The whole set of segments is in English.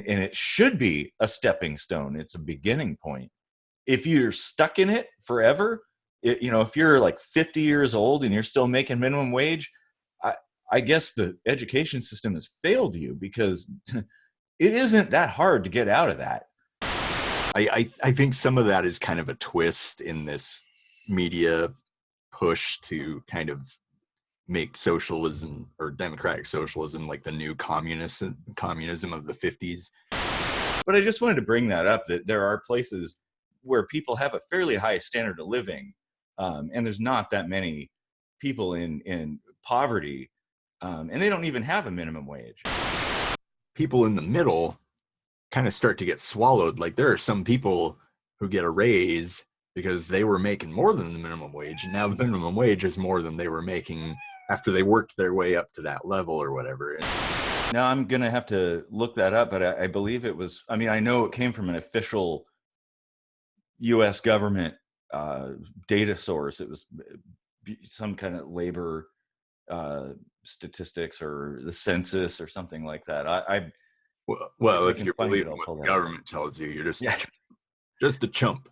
and it should be a stepping stone. It's a beginning point. If you're stuck in it forever, if you're like 50 years old and you're still making minimum wage, I guess the education system has failed you, because it isn't that hard to get out of that. I think some of that is kind of a twist in this media push to kind of make socialism or democratic socialism like the new communism of the 50s. But I just wanted to bring that up, that there are places where people have a fairly high standard of living, and there's not that many people in poverty, and they don't even have a minimum wage. People in the middle kind of start to get swallowed. Like, there are some people who get a raise because they were making more than the minimum wage, and now the minimum wage is more than they were making after they worked their way up to that level or whatever. Now I'm gonna have to look that up, but I believe it was, I mean, I know it came from an official US government data source. It was some kind of labor statistics or the census or something like that. Well, if you're believing what the government tells you, you're just a chump.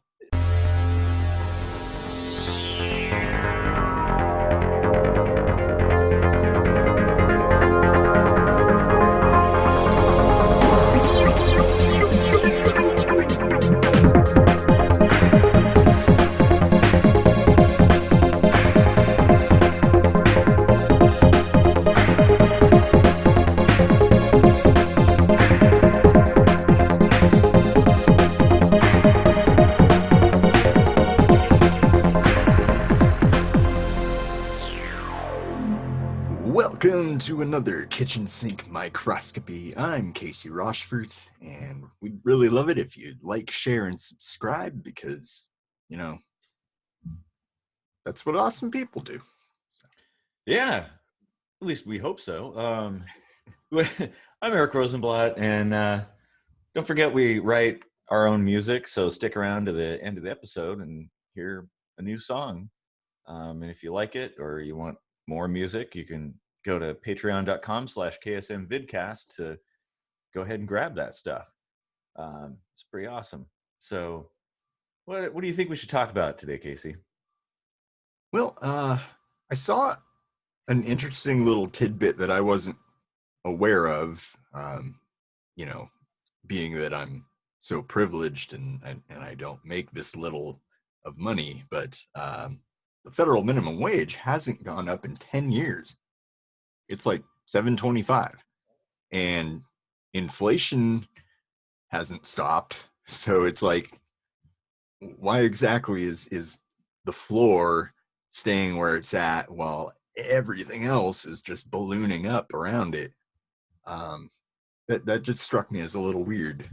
Welcome to another kitchen sink microscopy. I'm Casey Rochford, and we'd really love it if you'd like, share, and subscribe, because, that's what awesome people do. So. Yeah, at least we hope so. I'm Eric Rosenblatt, and don't forget we write our own music, so stick around to the end of the episode and hear a new song. And if you like it or you want more music, you can go to patreon.com/KSMvidcast to go ahead and grab that stuff. It's pretty awesome. So what do you think we should talk about today, Casey? Well, I saw an interesting little tidbit that I wasn't aware of, being that I'm so privileged and I don't make this little of money, but the federal minimum wage hasn't gone up in 10 years. It's like $7.25, and inflation hasn't stopped. So it's like, why exactly is the floor staying where it's at while everything else is just ballooning up around it? That just struck me as a little weird.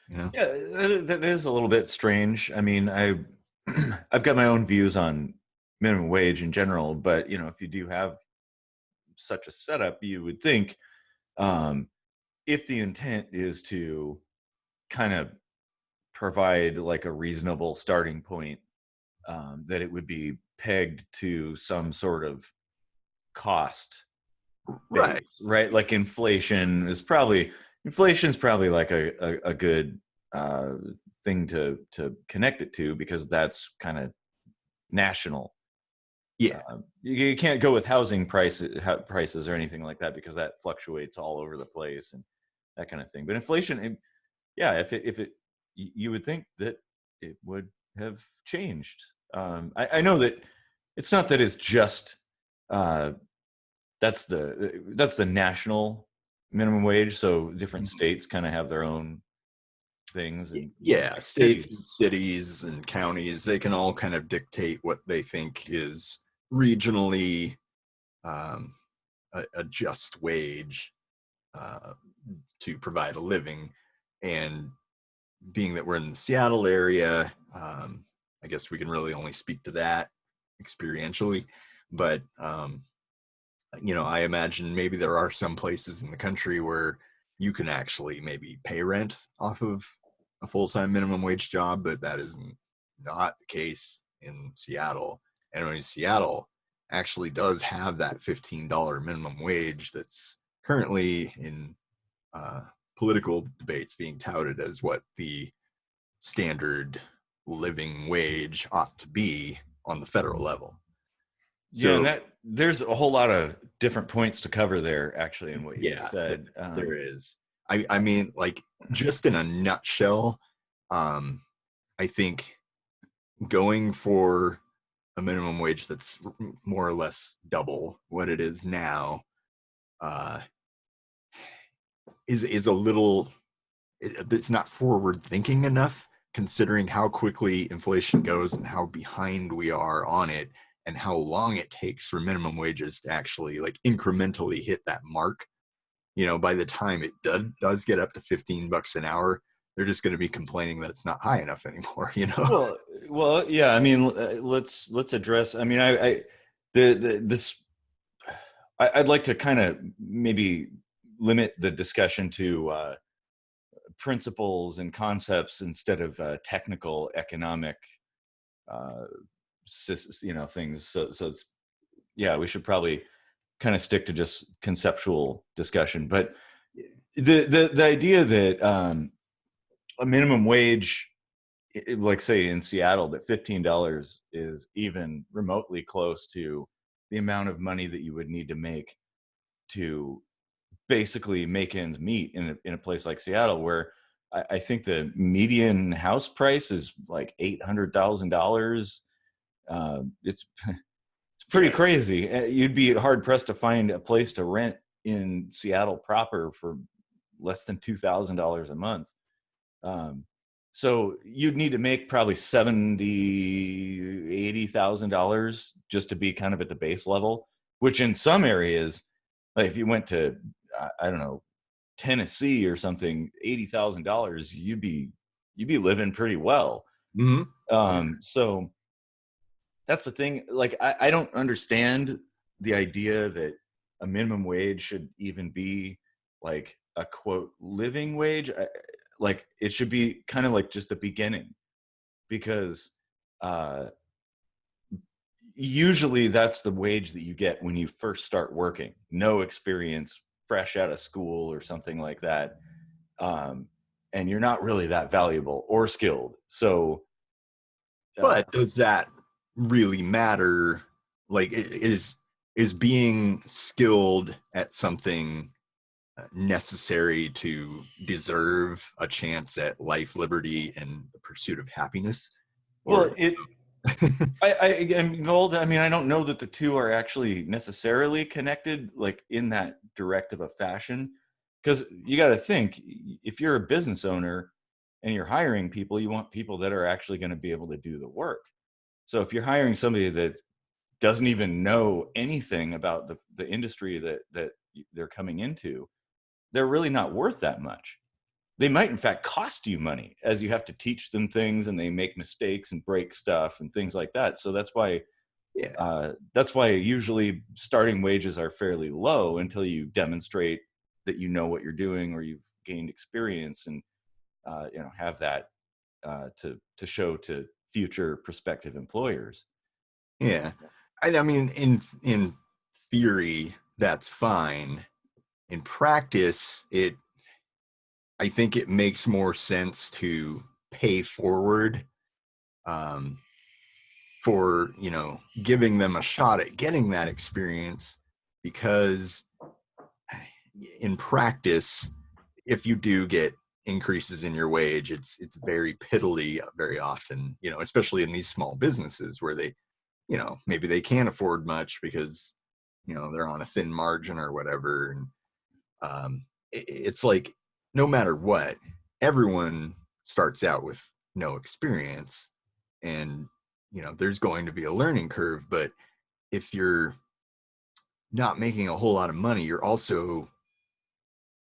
Yeah, that is a little bit strange. I mean, I've got my own views on minimum wage in general, but if you do have such a setup, you would think, if the intent is to kind of provide like a reasonable starting point, that it would be pegged to some sort of cost base, right? Like inflation's probably like a good thing to connect it to, because that's kind of national. Yeah, you can't go with housing prices or anything like that, because that fluctuates all over the place and that kind of thing. But inflation, if it you would think that it would have changed. I know that it's not that it's just that's the national minimum wage. So different states kind of have their own things. And states and cities and counties, they can all kind of dictate what they think is regionally a just wage to provide a living. And being that we're in the Seattle area, I guess we can really only speak to that experientially. But I imagine maybe there are some places in the country where you can actually maybe pay rent off of a full-time minimum wage job, but that is not the case in Seattle. And Seattle actually does have that $15 minimum wage that's currently in political debates being touted as what the standard living wage ought to be on the federal level. Yeah, and So that there's a whole lot of different points to cover there, actually, in what you just yeah, said. there is. I mean, like, just in a nutshell, um, I think going for a minimum wage that's more or less double what it is now uh, is a little. It's not forward thinking enough, considering how quickly inflation goes and how behind we are on it, and how long it takes for minimum wages to actually like incrementally hit that mark. By the time it does get up to $15 an hour, they're just going to be complaining that it's not high enough anymore. Well, yeah. I mean, let's address. I mean, this. I'd like to kind of maybe limit the discussion to principles and concepts instead of technical economic, uh, things. So it's, yeah, we should probably kind of stick to just conceptual discussion. But the idea that a minimum wage, like say in Seattle, that $15 is even remotely close to the amount of money that you would need to make to basically make ends meet in a place like Seattle, where I think the median house price is like $800,000. It's it's pretty Yeah. crazy. You'd be hard pressed to find a place to rent in Seattle proper for less than $2,000 a month. Um, so you'd need to make probably $80,000 just to be kind of at the base level, which in some areas, like if you went to, I don't know, Tennessee or something, $80,000, you'd be living pretty well. Mm-hmm. Yeah. So that's the thing. Like, I don't understand the idea that a minimum wage should even be like a quote living wage. Like it should be kind of like just the beginning, because uh, usually that's the wage that you get when you first start working. No experience, fresh out of school or something like that. Um, and you're not really that valuable or skilled. So, uh, But does that really matter? Like, is being skilled at something necessary to deserve a chance at life, liberty, and the pursuit of happiness? well, Or I'm old. I mean, I don't know that the two are actually necessarily connected, like in that direct of a fashion. Because you got to think, if you're a business owner and you're hiring people, you want people that are actually going to be able to do the work. So if you're hiring somebody that doesn't even know anything about the industry that they're coming into, they're really not worth that much. They might in fact cost you money, as you have to teach them things and they make mistakes and break stuff and things like that. So yeah, that's why usually starting wages are fairly low until you demonstrate that you know what you're doing, or you've gained experience, and have that to show to future prospective employers. yeah. I mean, in theory, that's fine. In practice, I think it makes more sense to pay forward, um, for giving them a shot at getting that experience, because in practice, if you do get increases in your wage, it's very piddly very often, especially in these small businesses where they, maybe they can't afford much because they're on a thin margin or whatever. And it's like, no matter what, everyone starts out with no experience, and there's going to be a learning curve. But if you're not making a whole lot of money, you're also,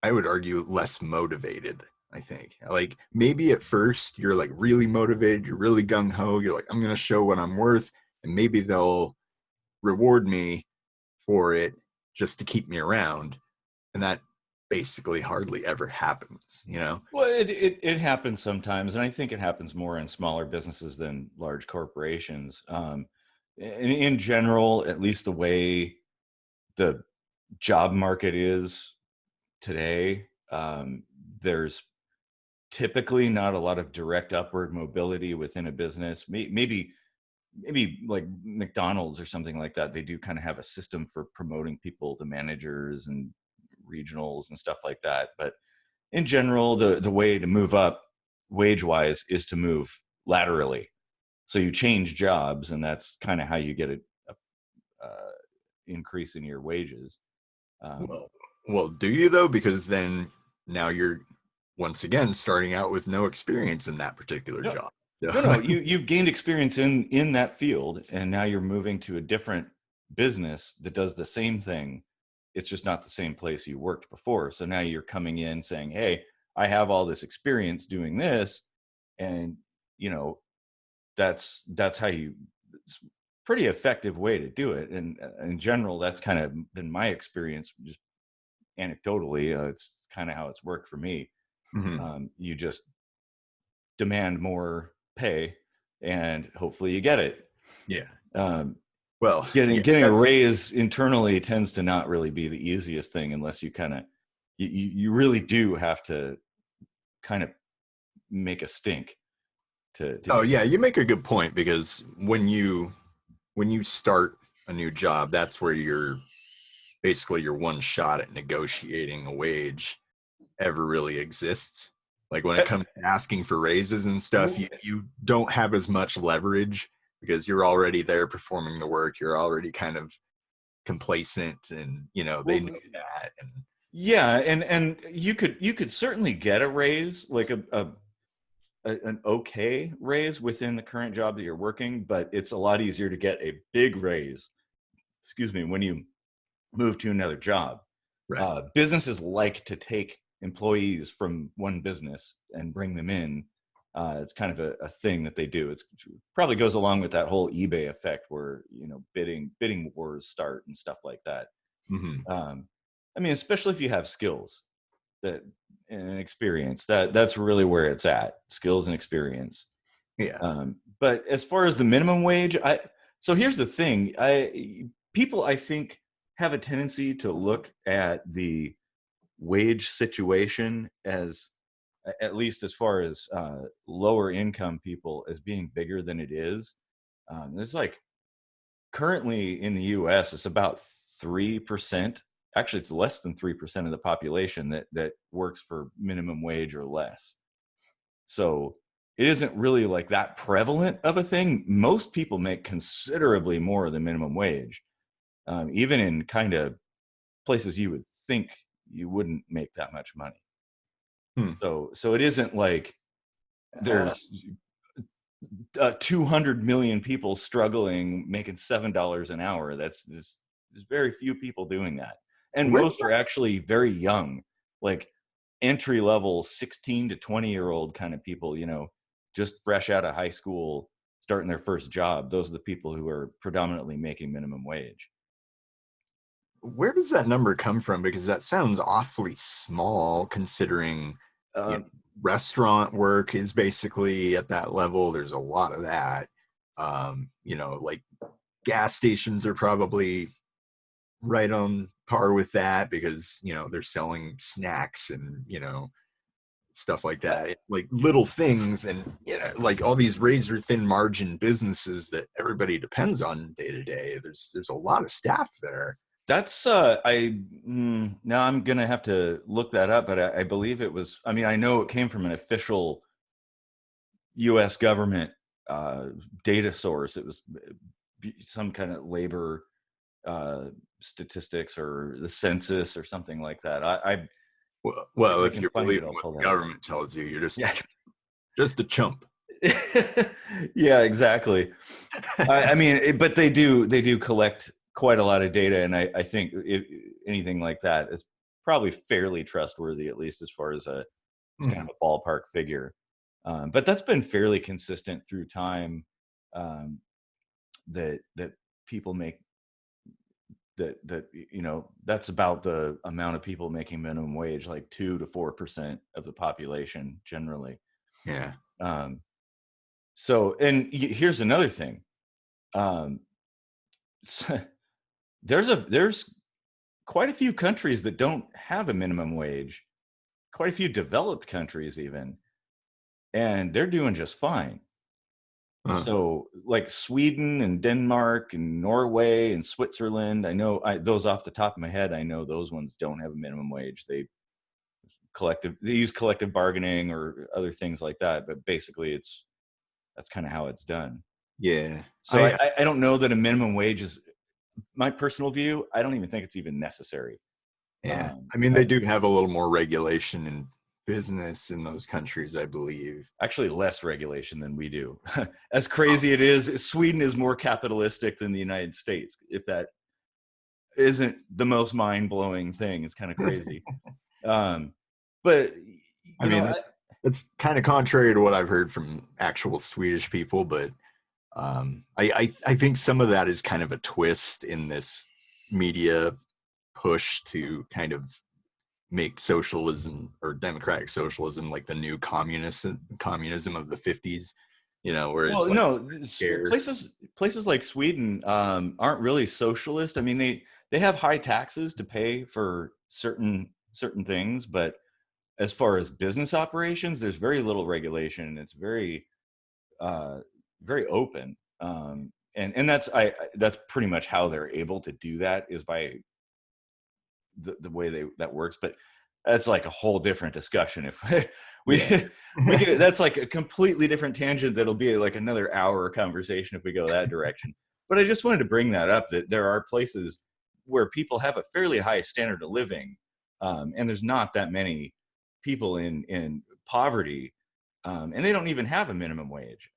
I would argue, less motivated. I think, like, maybe at first you're like really motivated, you're really gung-ho, you're like, I'm going to show what I'm worth, and maybe they'll reward me for it just to keep me around. And that basically hardly ever happens. Well, it happens sometimes, and I think it happens more in smaller businesses than large corporations. In general, at least the way the job market is today, there's typically not a lot of direct upward mobility within a business. Maybe like McDonald's or something like that. They do kind of have a system for promoting people to managers and regionals and stuff like that. But in general, the way to move up wage wise is to move laterally. So you change jobs, and that's kind of how you get a increase in your wages. Um, Well, well, do you though? Because then now you're once again starting out with no experience in that particular no, job. no, you've gained experience in that field, and now you're moving to a different business that does the same thing. It's just not the same place you worked before. So now you're coming in saying, "Hey, I have all this experience doing this," and you know that's how you. It's a pretty effective way to do it, and in general, that's kind of been my experience. Just anecdotally, it's kind of how it's worked for me. Mhm. You just demand more pay, and hopefully you get it. Yeah. Um, Well, yeah. getting a raise internally tends to not really be the easiest thing unless you kind of you really do have to kind of make a stink to Oh, get yeah. You make a good point because when you start a new job, that's where you're basically your one shot at negotiating a wage ever really exists. Like when it it. comes to asking for raises and stuff, Uh, you don't have as much leverage because you're already there performing the work. You're already kind of complacent, and they well, know that. And yeah, and you could certainly get a raise, like an okay raise within the current job that you're working, but it's a lot easier to get a big raise, excuse me, when you move to another job. right. Businesses like to take employees from one business and bring them in. It's kind of a thing that they do. It's probably goes along with that whole eBay effect where bidding wars start and stuff like that. Hmm. Um, I mean, especially if you have skills that and experience, that's really where it's at. Skills and experience. Yeah. But as far as the minimum wage, so here's the thing. People I think have a tendency to look at the wage situation as, at least as far as lower income people, as being bigger than it is. It's like currently in the US, it's about 3%. Actually, it's less than 3% of the population that works for minimum wage or less. So it isn't really like that prevalent of a thing. Most people make considerably more than minimum wage, even in kind of places you would think you wouldn't make that much money. Hmm. So it isn't like Uh, there's 200 million people struggling making $7 an hour. There's very few people doing that, and where does most are that actually very young, like entry level 16 to 20-year-old kind of people, just fresh out of high school, starting their first job. Those are the people who are predominantly making minimum wage. where does that number come from? Because that sounds awfully small considering you know, um, restaurant work is basically at that level. There's a lot of that. Like gas stations are probably right on par with that because they're selling snacks and stuff like that, like little things, and like all these razor thin margin businesses that everybody depends on day to day. There's a lot of staff there. that's now I'm gonna have to look that up, but I believe it was, I mean, I know it came from an official US government uh, data source. It was some kind of labor uh, statistics or the census or something like that. If Well, I if can you're find it, believing I'll what pull the that up. government tells you, you're Yeah. just a chump. Yeah, exactly. I mean, but they do collect quite a lot of data, and I think anything like that is probably fairly trustworthy, at least as far as it's kind of Mhm. a ballpark figure. But that's been fairly consistent through time. Um, that people make that that's about the amount of people making minimum wage, like 2 to 4% of the population generally. Yeah. um so, and here's another thing. um so there's quite a few countries that don't have a minimum wage. quite a few developed countries even, and they're doing just fine. Uh, So, like Sweden and Denmark and Norway and Switzerland, those off the top of my head. I know those ones don't have a minimum wage. They use collective bargaining or other things like that. But basically, that's kind of how it's done. yeah. So I don't know that a minimum wage is my personal view. I don't even think it's even necessary. Yeah. Um, I mean, I, they do have a little more regulation in business in those countries, I believe. Actually, less regulation than we do. As Oh. crazy it is, Sweden is more capitalistic than the United States. If that isn't the most mind-blowing thing, it's kind of crazy. Um, but I you know, mean, that's kind of contrary to what I've heard from actual Swedish people, but I think some of that is kind of a twist in this media push to kind of make socialism or democratic socialism like the new communism of the 50s, where it's well, like no, scare. places like Sweden aren't really socialist. I mean, they have high taxes to pay for certain things, but as far as business operations, there's very little regulation. It's uh, very open, and that's pretty much how they're able to do that is by the way that works. But that's like a whole different discussion. If we Yeah. we get that's like a completely different tangent that'll be like another hour conversation if we go that direction. But I just wanted to bring that up, that there are places where people have a fairly high standard of living, and there's not that many people in poverty, and they don't even have a minimum wage.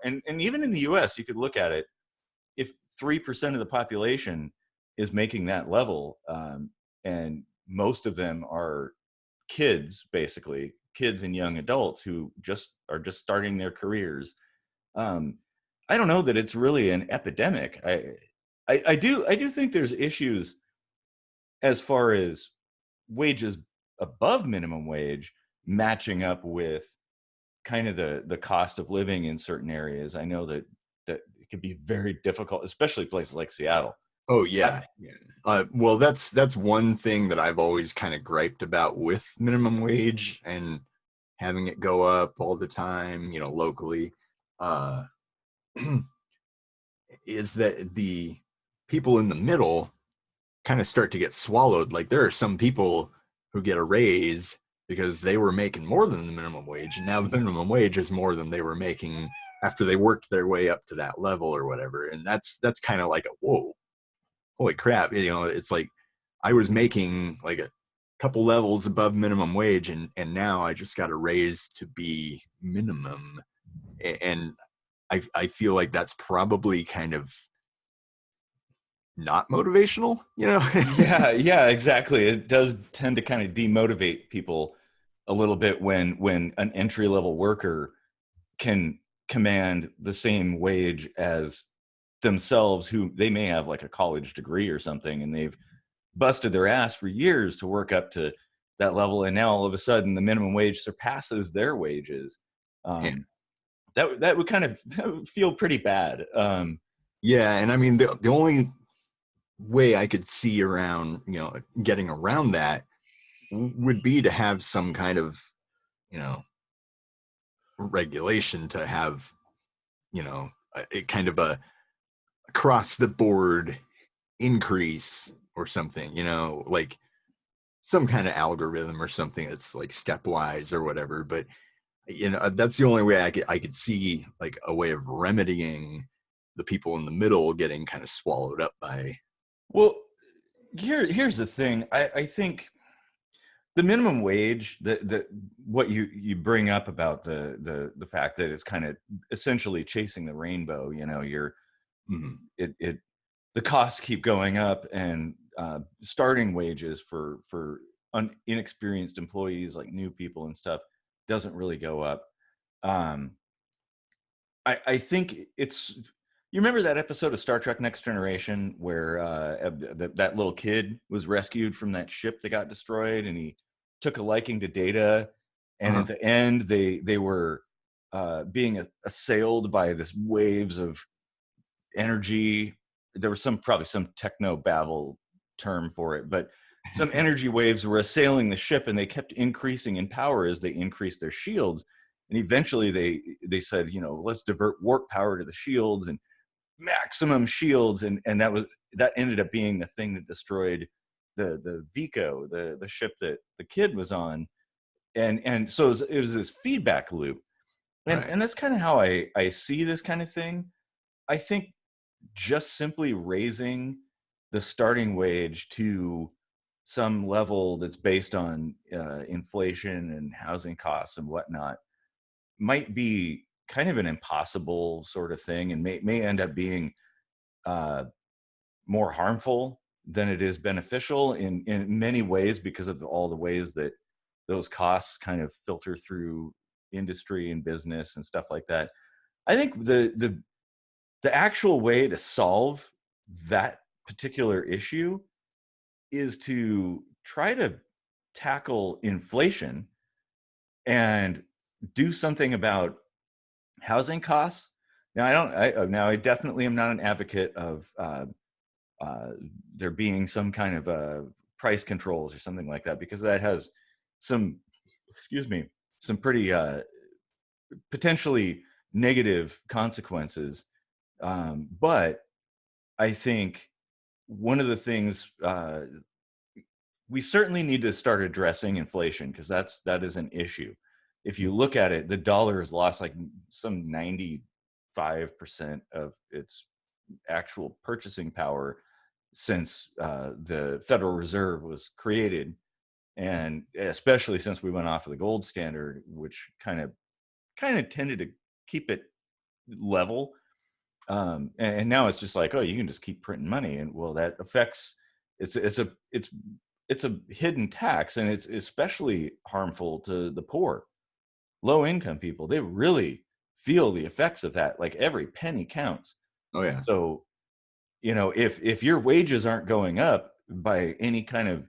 And even in the U.S., you could look at it. If 3% of the population is making that level, and most of them are kids, basically kids and young adults who are just starting their careers, um, I don't know that it's really an epidemic. I do think there's issues as far as wages above minimum wage matching up with kind of the cost of living in certain areas. I know that it can be very difficult, especially places like Seattle. Oh I, yeah, yeah. Well, that's one thing that I've always kind of griped about with minimum wage and having it go up all the time, locally, uh, is that the people in the middle kind of start to get swallowed. Like there are some people who get a raise because they were making more than the minimum wage, and now the minimum wage is more than they were making after they worked their way up to that level or whatever. And that's kind of like a whoa, holy crap. It's like I was making like a couple levels above minimum wage, and now I just got a raise to be minimum. And I feel like that's probably kind of not motivational. yeah, yeah, exactly. It does tend to kind of demotivate people a little bit when an entry level worker can command the same wage as themselves, who they may have like a college degree or something, and they've busted their ass for years to work up to that level, and now all of a sudden the minimum wage surpasses their wages. Yeah. That would kind of that would feel pretty bad. Yeah, and I mean the only way I could see around, getting around that would be to have some kind of, you know, regulation to have, a kind of a across the board increase or something, like some kind of algorithm or something that's like stepwise or whatever. But that's the only way I could see like a way of remedying the people in the middle getting kind of swallowed up by. Well, here's the thing. I think the minimum wage, the what you bring up about the fact that it's kind of essentially chasing the rainbow. You're Mhm. it the costs keep going up, and starting wages for inexperienced employees, like new people and stuff, doesn't really go up. um I think it's, you remember that episode of Star Trek Next Generation where that little kid was rescued from that ship that got destroyed, and he took a liking to Data, and Uh-huh. at the end they were being assailed by this waves of energy. There was probably some techno babble term for it, but some energy waves were assailing the ship, and they kept increasing in power as they increased their shields. And eventually they said, let's divert warp power to the shields and maximum shields, and that ended up being the thing that destroyed the Vico, the ship that the kid was on. And so it was this feedback loop. Right. And that's kind of how I see this kind of thing. I think just simply raising the starting wage to some level that's based on inflation and housing costs and whatnot might be kind of an impossible sort of thing, and may end up being uh, more harmful than it is beneficial in many ways, because of all the ways that those costs kind of filter through industry and business and stuff like that. I think the actual way to solve that particular issue is to try to tackle inflation and do something about housing costs. Now, I definitely am not an advocate of uh, there being some kind of price controls or something like that, because that has some, excuse me, some pretty potentially negative consequences. But I think one of the things we certainly need to start addressing inflation, because that is an issue. If you look at it, the dollar has lost like some 95% of its actual purchasing power since the Federal Reserve was created, and especially since we went off of the gold standard, which kind of tended to keep it level. And now it's just like, oh, you can just keep printing money, and well, that affects. It's a hidden tax, and it's especially harmful to the poor, low income people. They really feel the effects of that. Like every penny counts. Oh yeah. So, if your wages aren't going up by any kind of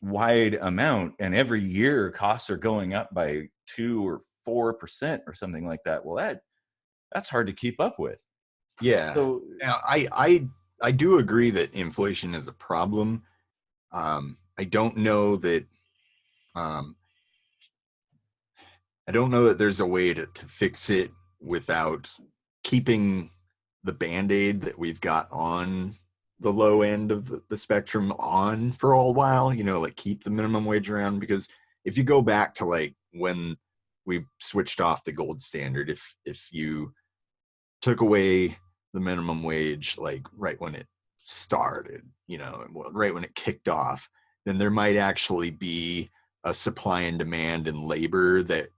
wide amount, and every year costs are going up by 2 or 4% or something like that, well, that's hard to keep up with. Yeah. So Now, I do agree that inflation is a problem. I don't know that um, I don't know that there's a way to fix it without keeping the band-aid that we've got on the low end of the spectrum on for a while, like keep the minimum wage around. Because if you go back to like when we switched off the gold standard, if you took away the minimum wage, like right when it started, right when it kicked off, then there might actually be a supply and demand in labor that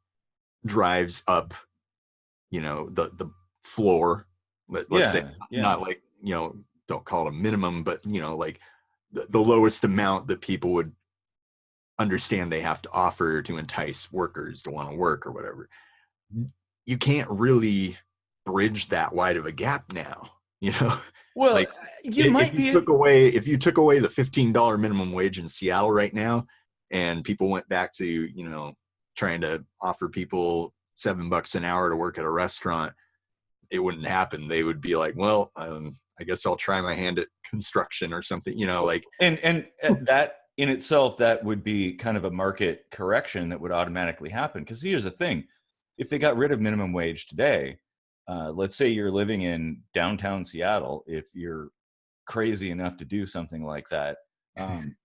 drives up, the floor. Let's say, yeah, yeah. not like, don't call it a minimum, but like the lowest amount that people would understand they have to offer to entice workers to want to work or whatever. You can't really bridge that wide of a gap now, Well, like you if might you be. took away the $15 minimum wage in Seattle right now, and people went back to, trying to offer people $7 an hour to work at a restaurant, it wouldn't happen. They would be like, well, I guess I'll try my hand at construction or something, like. And that in itself, that would be kind of a market correction that would automatically happen. Because here's the thing: if they got rid of minimum wage today, let's say you're living in downtown Seattle, if you're crazy enough to do something like that, um,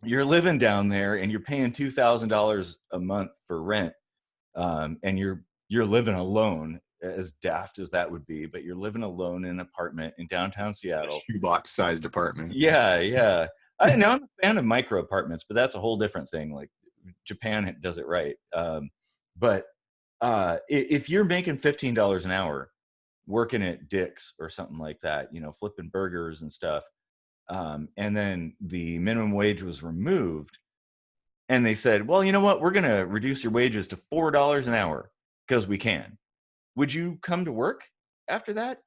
you're living down there and you're paying $2,000 a month for rent, and you're living alone. As daft as that would be, but you're living alone in an apartment in downtown A Seattle. shoebox sized apartment. Yeah, yeah. I know I'm a fan of micro apartments, but that's a whole different thing. Like Japan does it right. But if you're making $15 an hour working at Dick's or something like that, flipping burgers and stuff, and then the minimum wage was removed, and they said, well, you know what? We're going to reduce your wages to $4 an hour because we can. Would you come to work after that?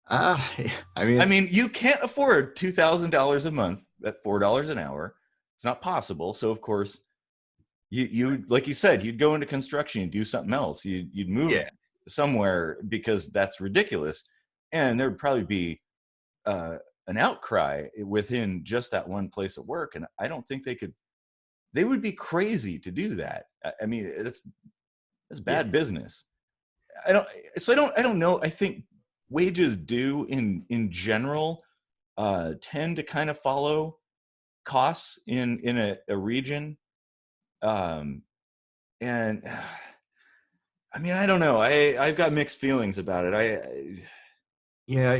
uh, I I mean, mean, you can't afford $2,000 a month at $4 an hour. It's not possible. So of course, you like you said, you'd go into construction, you'd do something else. You'd move yeah. somewhere because that's ridiculous. And there would probably be an outcry within just that one place of work, and I don't think they would be crazy to do that. I mean, it's Yeah. bad business. I don't I don't know. I think wages do in general tend to kind of follow costs in a region. Um and I mean, I don't know. I've got mixed feelings about it. Yeah,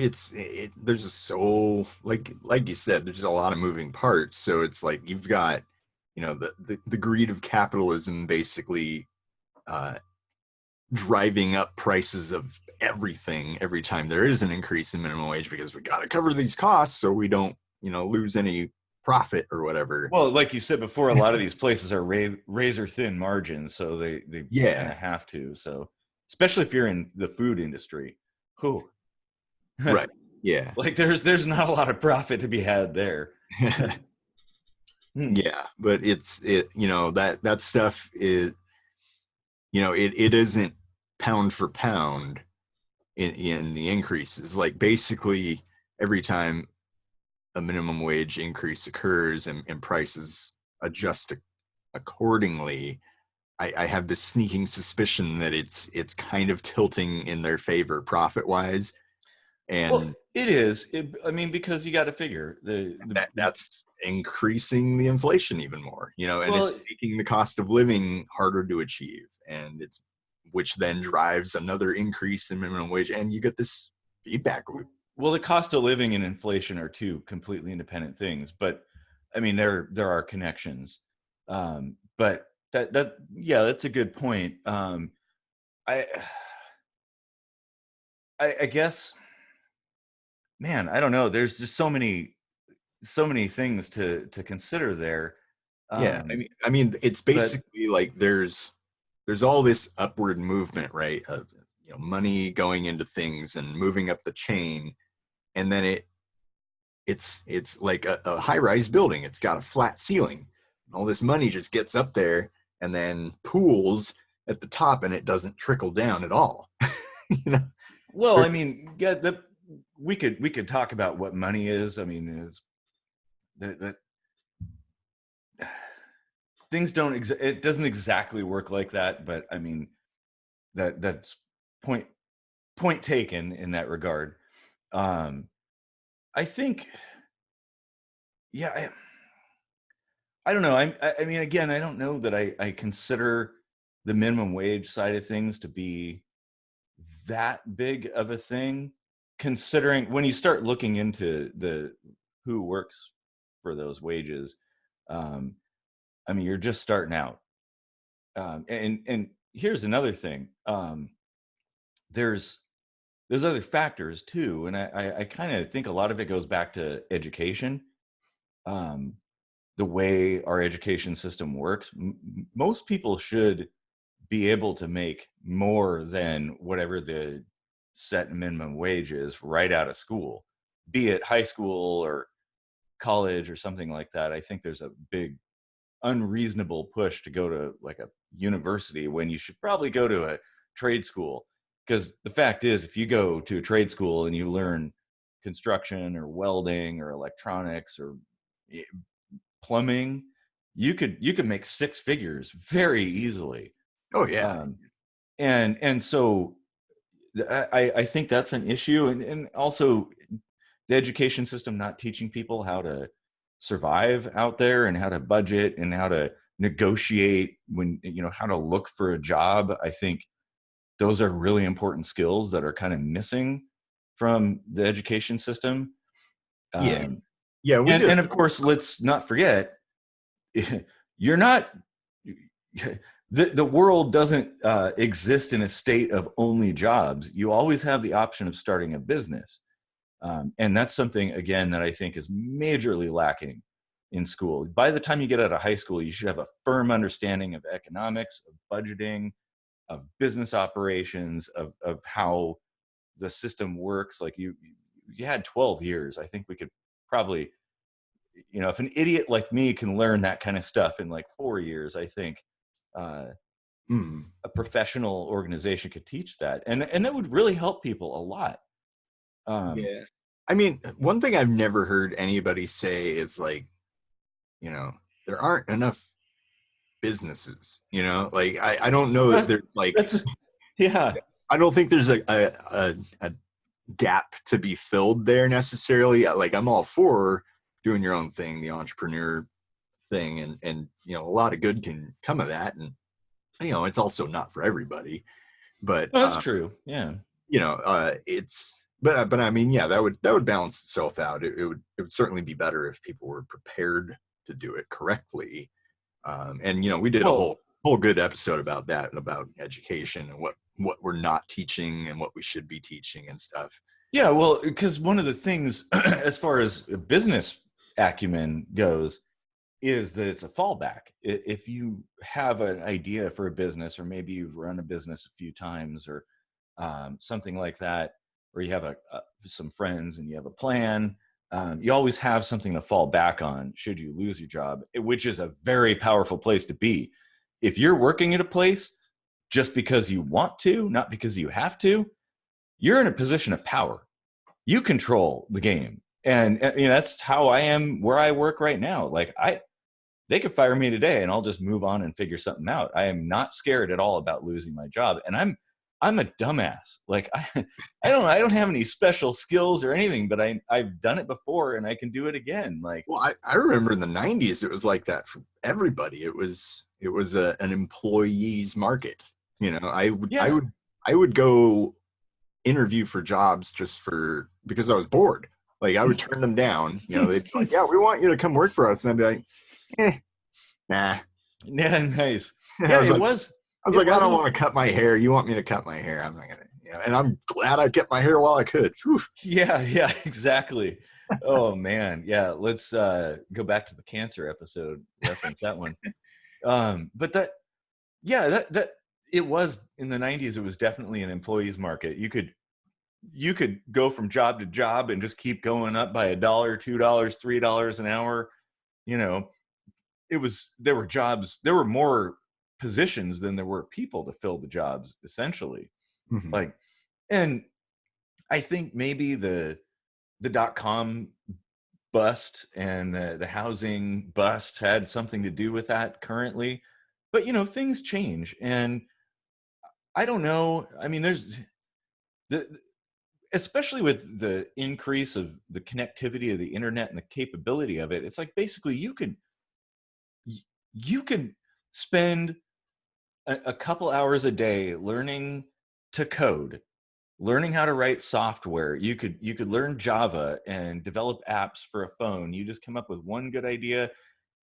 there's just so like you said, there's a lot of moving parts. So it's like you've got, the greed of capitalism basically uh, driving up prices of everything every time there is an increase in minimum wage because we got to cover these costs so we don't, lose any profit or whatever. Well, like you said before, a lot of these places are razor thin margins, so they kind Yeah, of have to. So especially if you're in the food industry, who right. Yeah. like there's not a lot of profit to be had there. Hmm. Yeah, but that stuff is, it isn't pound for pound in the increases. Like basically every time a minimum wage increase occurs and prices adjust accordingly, I have this sneaking suspicion that it's kind of tilting in their favor profit wise, Well, and it is. I mean, because you got to figure that's increasing the inflation even more, and it's well, making the cost of living harder to achieve, and it's which then drives another increase in minimum wage, and you get this feedback loop. well, the cost of living and inflation are two completely independent things, but I mean, there are connections. But yeah, that's a good point. I I guess, man, I don't know. There's just so many things to consider there. Yeah, Um, I mean, it's but basically like there's all this upward movement, right? Of money going into things and moving up the chain, and then it's like a high-rise building. It's got a flat ceiling. All this money just gets up there and then pools at the top, and it doesn't trickle down at all. you know, well, I mean, yeah, we could talk about what money is. I mean, it's that things don't it doesn't exactly work like that, but I mean that's point point taken in that regard. Um, I think, yeah, I don't know. I mean, again, I don't know that I consider the minimum wage side of things to be that big of a thing, considering when you start looking into the who works for those wages. Um, I mean, you're just starting out. And here's another thing. There's there's other factors too, and I kind of think a lot of it goes back to education. Um, the way our education system works, most people should be able to make more than whatever the set minimum wage is right out of school, be it high school or college or something like that. I think there's a big unreasonable push to go to like a university when you should probably go to a trade school, because the fact is, if you go to a trade school and you learn construction or welding or electronics or eh, plumbing, you could make six figures very easily. oh yeah, um, and so I think that's an issue, and also the education system not teaching people how to survive out there and how to budget and how to negotiate, when how to look for a job. I think those are really important skills that are kind of missing from the education system. yeah, um, yeah. We did. and of course, let's not forget, you're not the world doesn't exist in a state of only jobs. You always have the option of starting a business. And that's something, again, that I think is majorly lacking in school. By the time you get out of high school, you should have a firm understanding of economics, of budgeting, of business operations, of how the system works. Like you had 12 years. I think we could probably, if an idiot like me can learn that kind of stuff in like 4 years, I think uh, Mm, a professional organization could teach that, and that would really help people a lot. Um, yeah. I mean, one thing I've never heard anybody say is like, there aren't enough businesses, like I don't know that Uh, there's like, that's yeah. I don't think there's a gap to be filled there necessarily. Like I'm all for doing your own thing, the entrepreneur thing, and a lot of good can come of that. And it's also not for everybody, but Well, that's true. Yeah. it's but I mean, yeah, that would balance itself out. It would certainly be better if people were prepared to do it correctly. And we did a Well, whole good episode about that, about education and what we're not teaching and what we should be teaching and stuff. yeah. Well, because one of the things, as far as business acumen goes, is that it's a fallback. If you have an idea for a business, or maybe you've run a business a few times, or something like that, or you have some friends and you have a plan, you always have something to fall back on should you lose your job, which is a very powerful place to be. If you're working at a place just because you want to, not because you have to, you're in a position of power. You control the game. And that's how I am where I work right now. Like they could fire me today and I'll just move on and figure something out. I am not scared at all about losing my job. And I'm a dumbass. Like I don't have any special skills or anything, but I've done it before and I can do it again. Like, Well, I remember in the '90s it was like that for everybody. It was an employee's market. I yeah. would I would go interview for jobs because I was bored. Like I would turn them down. They'd be like, "Yeah, we want you to come work for us," and I'd be like, "Nah." Yeah, nice. I Yeah, was it like, was I was it like, I was don't a want to cut my hair. You want me to cut my hair? I'm not gonna. And I'm glad I kept my hair while I could. Whew. yeah, yeah, exactly. Oh man. Yeah, let's go back to the cancer episode, reference that one. But that it was in the 90s, it was definitely an employee's market. You could go from job to job and just keep going up by $1, $2, $3 an hour. You know, there were jobs, there were more positions than there were people to fill the jobs, essentially. Mhm. Like, and I think maybe the dot-com bust and the housing bust had something to do with that currently. But things change, and I don't know. I mean, there's the especially with the increase of the connectivity of the internet and the capability of it. It's like basically you can spend a couple hours a day learning to code, learning how to write software. You could learn Java and develop apps for a phone. You just come up with one good idea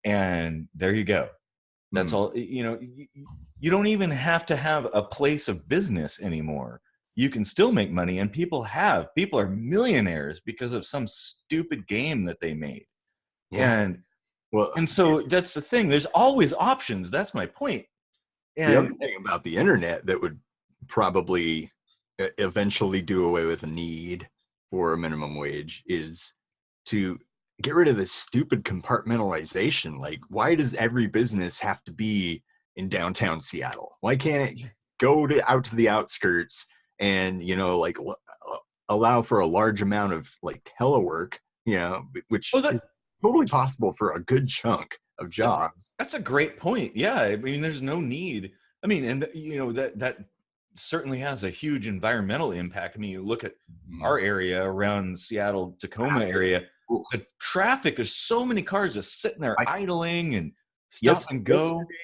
and there you go. That's Mm. all. You don't even have to have a place of business anymore. You can still make money, and people are millionaires because of some stupid game that they made. Yeah. and Well, and so that's the thing, there's always options. That's my point. the other And thing about the internet that would probably eventually do away with a need for a minimum wage is to get rid of this stupid compartmentalization. Like, why does every business have to be in downtown Seattle? Why can't it go out to the outskirts and like allow for a large amount of like telework, which oh, is totally possible for a good chunk of that jobs. that's a great point. Yeah, I mean, there's no need. I mean, and that certainly has a huge environmental impact. I mean, you look at Mhm. our area around Seattle, Tacoma Traffic. area, Oof. the traffic, there's so many cars just sitting there I idling and stop and go.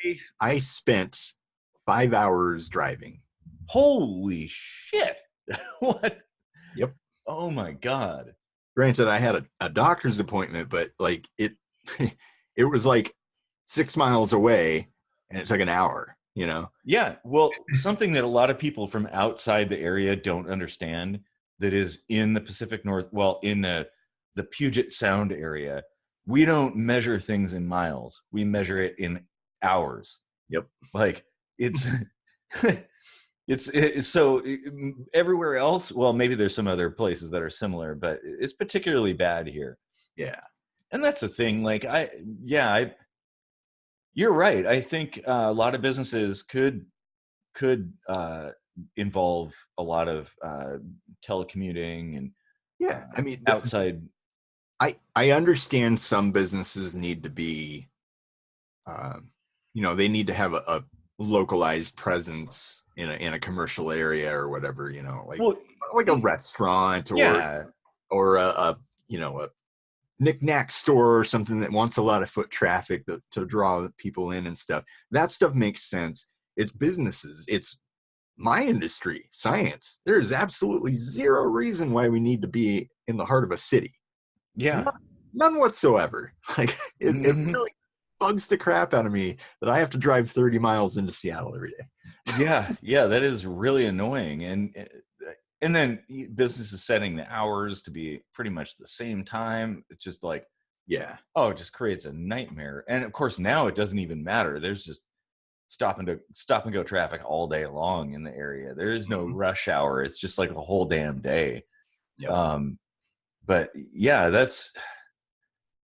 Yesterday I spent 5 hours driving. Holy shit. What? Yep. Oh my God. Granted, I had a doctor's appointment, but like it, it was like 6 miles away, and it took an hour. Yeah, well, something that a lot of people from outside the area don't understand, that is in the Pacific North, well, in the Puget Sound area, we don't measure things in miles. We measure it in hours. Yep. Like it's so everywhere else, well, maybe there's some other places that are similar, but it's particularly bad here. Yeah. And that's the thing. Like I you're right. I think a lot of businesses could involve a lot of telecommuting and Yeah, I mean, outside. I understand some businesses need to be, um, they need to have a localized presence in a commercial area or whatever, Well, like a restaurant yeah, or a knickknack store or something that wants a lot of foot traffic to draw people in and stuff. That stuff makes sense. It's businesses. It's my industry, science. There is absolutely zero reason why we need to be in the heart of a city. yeah. None, none whatsoever. Like it Hmm. really bugs the crap out of me that I have to drive 30 miles into Seattle every day. Yeah, yeah, that is really annoying. And then businesses setting the hours to be pretty much the same time. It's just like, Yeah. oh, it just creates a nightmare. And of course, now it doesn't even matter. There's just stop and go traffic all day long in the area. There is no Mhm. rush hour. It's just like the whole damn day. Yep. Um, but yeah, that's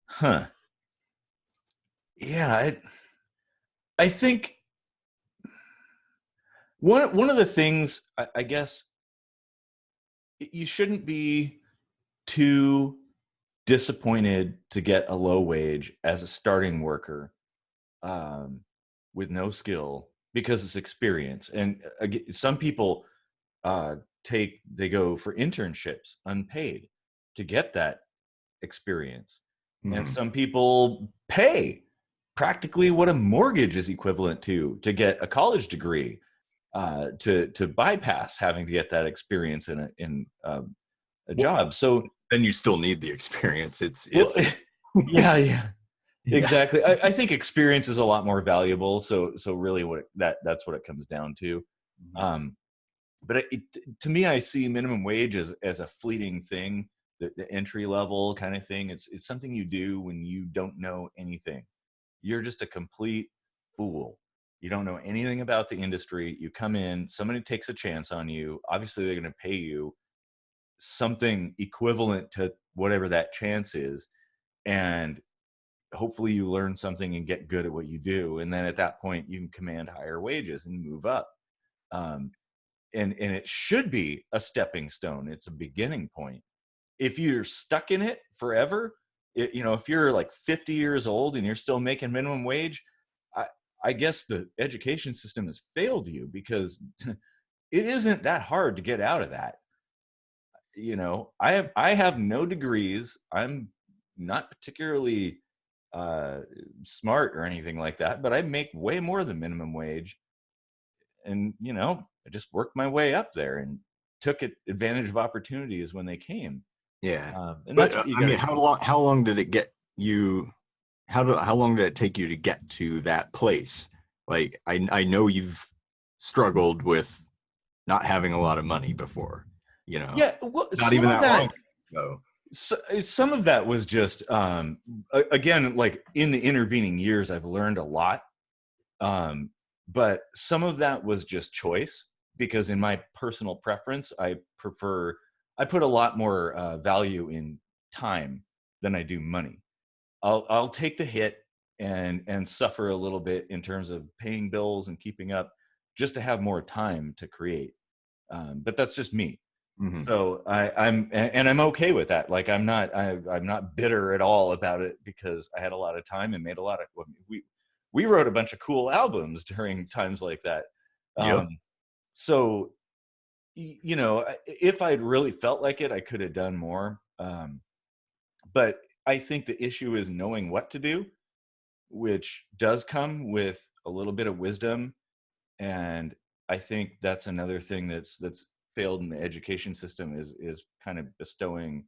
huh. Yeah, I think one of the things I guess you shouldn't be too disappointed to get a low wage as a starting worker, um, with no skill, because it's experience. And some people uh, they go for internships unpaid to get that experience, and Mhm. some people pay practically what a mortgage is equivalent to get a college degree, to bypass having to get that experience in a Well, job. So, then you still need the experience. It's well, it's yeah, yeah. yeah. Exactly. I think experience is a lot more valuable. So really, that's what it comes down to. Mhm. Um, but to me, I see minimum wage as a fleeting thing, the entry level kind of thing. It's something you do when you don't know anything. You're just a complete fool. You don't know anything about the industry. You come in, somebody takes a chance on you. Obviously, they're going to pay you something equivalent to whatever that chance is, and hopefully you learn something and get good at what you do, and then at that point you can command higher wages and move up. um, and it should be a stepping stone. It's a beginning point. If you're stuck in it forever, if you're like 50 years old and you're still making minimum wage, i I guess the education system has failed you, because it isn't that hard to get out of that. I have no degrees. I'm not particularly uh, smart or anything like that, but I make way more than minimum wage. And, I just worked my way up there and took advantage of opportunities when they came. Yeah. And But that's what you I got mean, to do. how long did it get you how long did it take you to get to that place? Like I know you've struggled with not having a lot of money before, Yeah. Well, not some even of that long that, ago. So, some of that was just, again, like in the intervening years, I've learned a lot. Um, but some of that was just choice, because in my personal preference, I put a lot more value in time than I do money. I'll take the hit and suffer a little bit in terms of paying bills and keeping up, just to have more time to create. But that's just me. mhm. So I'm okay with that. Like I'm not bitter at all about it, because I had a lot of time and made a lot of we wrote a bunch of cool albums during times like that. Yep. Um, so if I'd really felt like it, I could have done more. But I think the issue is knowing what to do, which does come with a little bit of wisdom. And I think that's another thing that's failed in the education system, is kind of bestowing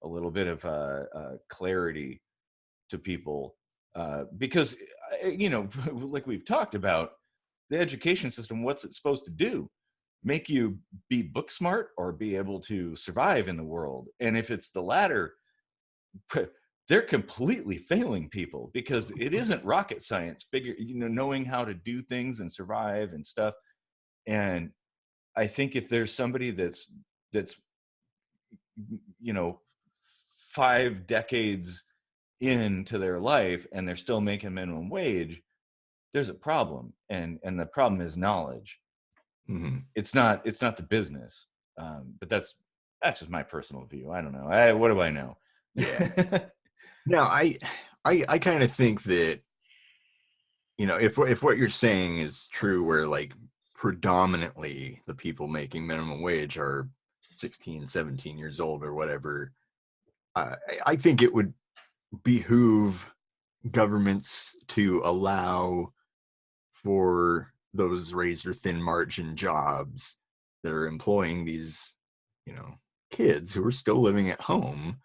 a little bit of clarity to people, because like we've talked about, the education system, what's it supposed to do? Make you be book smart or be able to survive in the world? And if it's the latter, they're completely failing people, because it isn't rocket science, knowing how to do things and survive and stuff. And I think if there's somebody that's you know 5 decades into their life and they're still making minimum wage, there's a problem. And the problem is knowledge. Mhm. It's not the business. But That's just my personal view. I don't know. What do I know? Yeah. Now, I kind of think that, if what you're saying is true, where like predominantly the people making minimum wage are 16, 17 years old or whatever, I, I think it would behoove governments to allow for those razor thin margin jobs that are employing these, you know, kids who are still living at home,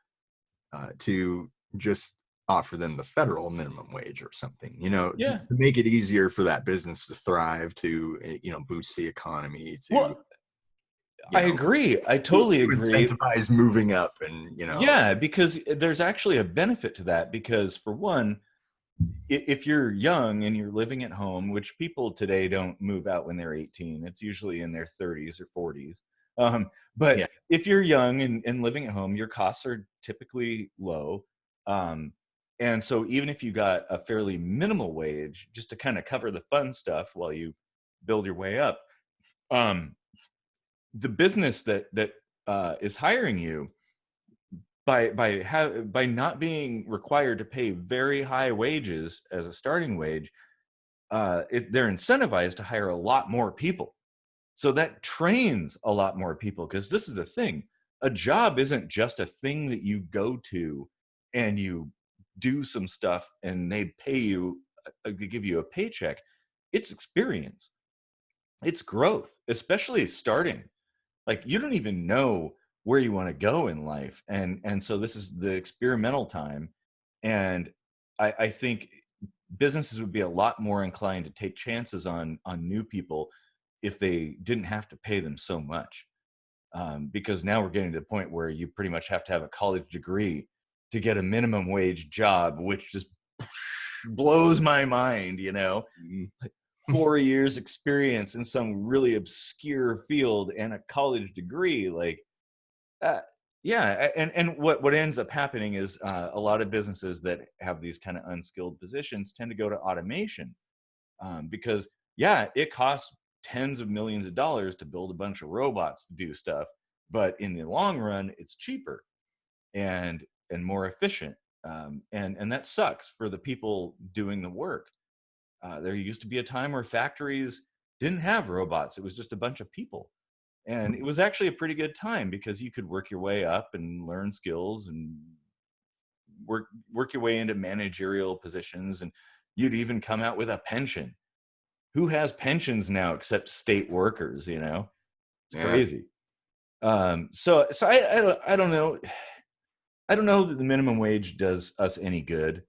to just offer them the federal minimum wage or something, to Yeah. make it easier for that business to thrive, to, boost the economy, to, Well, I agree. I to totally agree. incentivize moving up, and, Yeah, because there's actually a benefit to that. Because for one, if you're young and you're living at home, which people today don't move out when they're 18, it's usually in their 30s or 40s. But yeah, if you're young and living at home, your costs are typically low. Um, and so even if you got a fairly minimal wage just to kind of cover the fun stuff while you build your way up, um, the business that is hiring you, by not being required to pay very high wages as a starting wage, they're incentivized to hire a lot more people. So that trains a lot more people, because this is the thing: a job isn't just a thing that you go to and you do some stuff and they pay you, they give you a paycheck. It's experience, it's growth, especially starting. Like, you don't even know where you want to go in life, and so this is the experimental time. And I think businesses would be a lot more inclined to take chances on new people if they didn't have to pay them so much, because now we're getting to the point where you pretty much have to have a college degree to get a minimum wage job, which just blows my mind, 4 years experience in some really obscure field and a college degree. Like, uh, yeah. And what ends up happening is, a lot of businesses that have these kind of unskilled positions tend to go to automation, because yeah, it costs tens of millions of dollars to build a bunch of robots to do stuff, but in the long run it's cheaper and more efficient. And that sucks for the people doing the work. There used to be a time where factories didn't have robots. It was just a bunch of people. And it was actually a pretty good time, because you could work your way up and learn skills and work your way into managerial positions, and you'd even come out with a pension. Who has pensions now except state workers? It's yeah. crazy. So I don't know. I don't know that the minimum wage does us any good.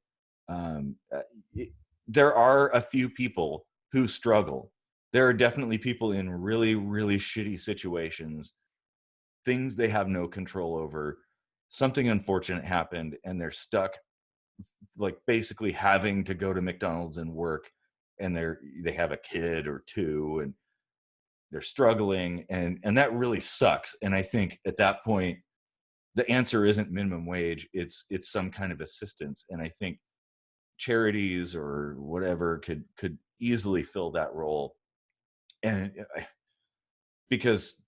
Um, uh, it, there are a few people who struggle. There are definitely people in really, really shitty situations, things they have no control over. Something unfortunate happened, and they're stuck, like basically having to go to McDonald's and work, and they have a kid or two, and they're struggling, and that really sucks. And I think at that point, the answer isn't minimum wage, it's some kind of assistance. And I think charities or whatever could easily fill that role. And because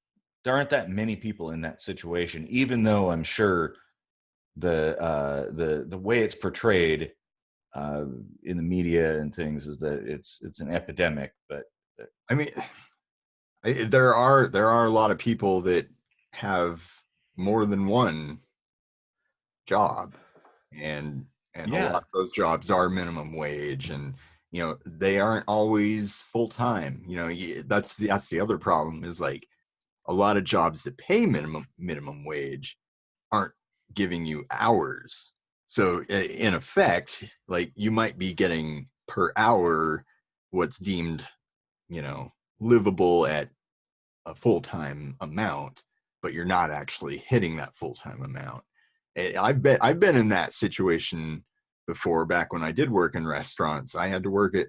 there aren't that many people in that situation, even though I'm sure the way it's portrayed, uh, in the media and things, is that it's an epidemic. But I mean, there are a lot of people that have more than one job, and a lot yeah, of those jobs are minimum wage, and they aren't always full time. That's the other problem, is like a lot of jobs that pay minimum wage aren't giving you hours. So in effect, like, you might be getting per hour what's deemed, you know livable at a full-time amount, but you're not actually hitting that full-time amount. I've been in that situation before. Back when I did work in restaurants, I had to work at,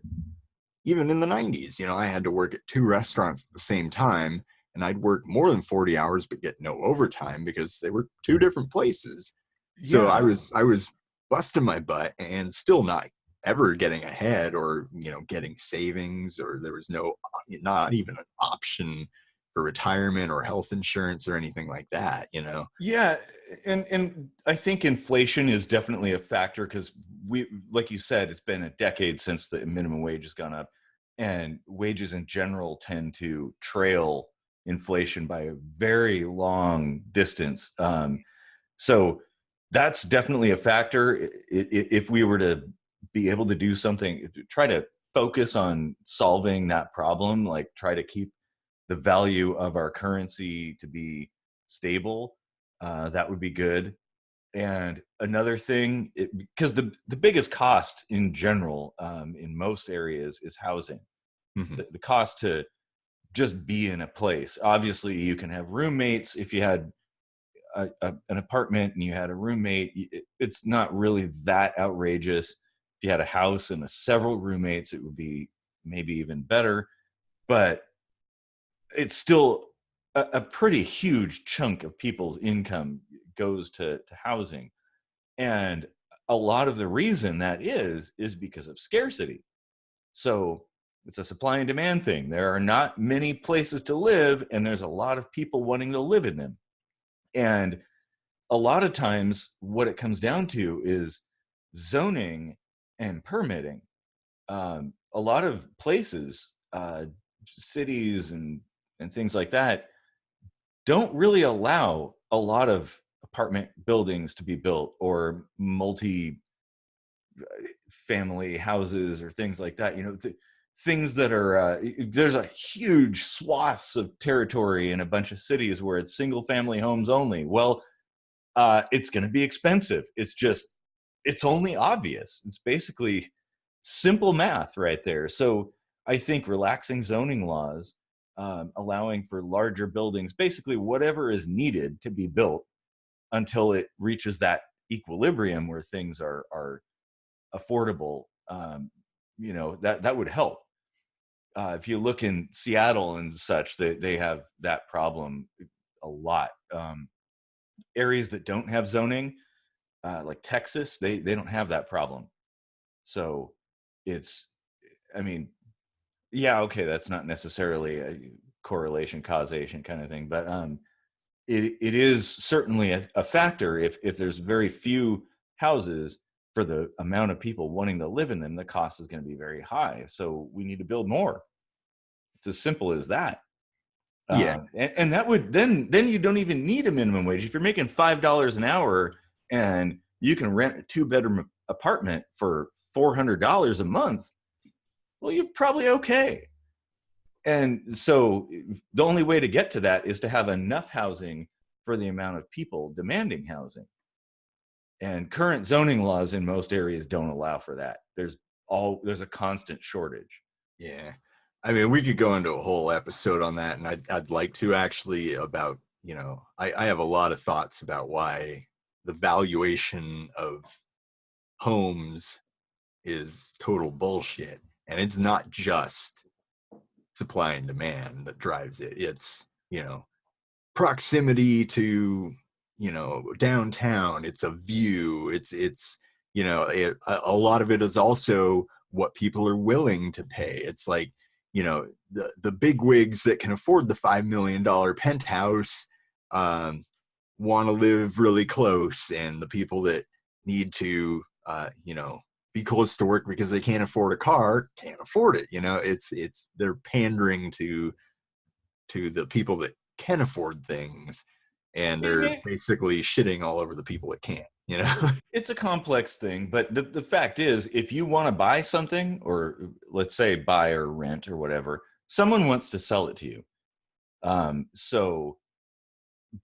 even in the 90s, I had to work at two restaurants at the same time, and I'd work more than 40 hours but get no overtime because they were two different places. So I yeah, was I was busting my butt and still not ever getting ahead, or getting savings, or there was not even an option for retirement or health insurance or anything like that, you know? Yeah, and I think inflation is definitely a factor because we, like you said, it's been a decade since the minimum wage has gone up, and wages in general tend to trail inflation by a very long distance. So that's definitely a factor. If we were to be able to do something, try to focus on solving that problem, like try to keep the value of our currency to be stable, that would be good. And another thing, because the biggest cost in general, in most areas, is housing. Hmm. The cost to just be in a place. Obviously, you can have roommates. If you had an apartment and you had a roommate, it's not really that outrageous. If you had a house and several roommates, it would be maybe even better. But it's still a pretty huge chunk of people's income goes to housing. And a lot of the reason that is because of scarcity. So it's a supply and demand thing. There are not many places to live, and there's a lot of people wanting to live in them. And a lot of times, what it comes down to is zoning and permitting. A lot of places, cities and things like that, don't really allow a lot of apartment buildings to be built or multi family houses or things like that. Things that are there's a huge swaths of territory in a bunch of cities where it's single family homes only. Well, it's going to be expensive. It's only obvious. It's basically simple math right there. So I think relaxing zoning laws, allowing for larger buildings, basically whatever is needed to be built until it reaches that equilibrium where things are affordable. That would help. If you look in Seattle and such, they have that problem a lot. Areas that don't have zoning, like Texas, they don't have that problem. So it's, I mean, yeah, okay, that's not necessarily a correlation causation kind of thing, but it is certainly a factor. If there's very few houses for the amount of people wanting to live in them, the cost is going to be very high. So we need to build more. It's as simple as that. Yeah. And that would then you don't even need a minimum wage. If you're making $5 an hour and you can rent a 2-bedroom apartment for $400 a month, well, you're probably okay. And so the only way to get to that is to have enough housing for the amount of people demanding housing. And current zoning laws in most areas don't allow for that. There's a constant shortage. Yeah. I mean, we could go into a whole episode on that, and I'd like to actually about, I have a lot of thoughts about why the valuation of homes is total bullshit. And it's not just supply and demand that drives it. It's, proximity to, downtown. It's a view. A lot of it is also what people are willing to pay. It's like, the big wigs that can afford the $5 million penthouse want to live really close, and the people that need to be close to work because they can't afford a car can't afford it. They're pandering to the people that can afford things, and I they're mean, basically shitting all over the people that can't. it's a complex thing, but the fact is, if you want to buy something, or let's say buy or rent or whatever, someone wants to sell it to you. So,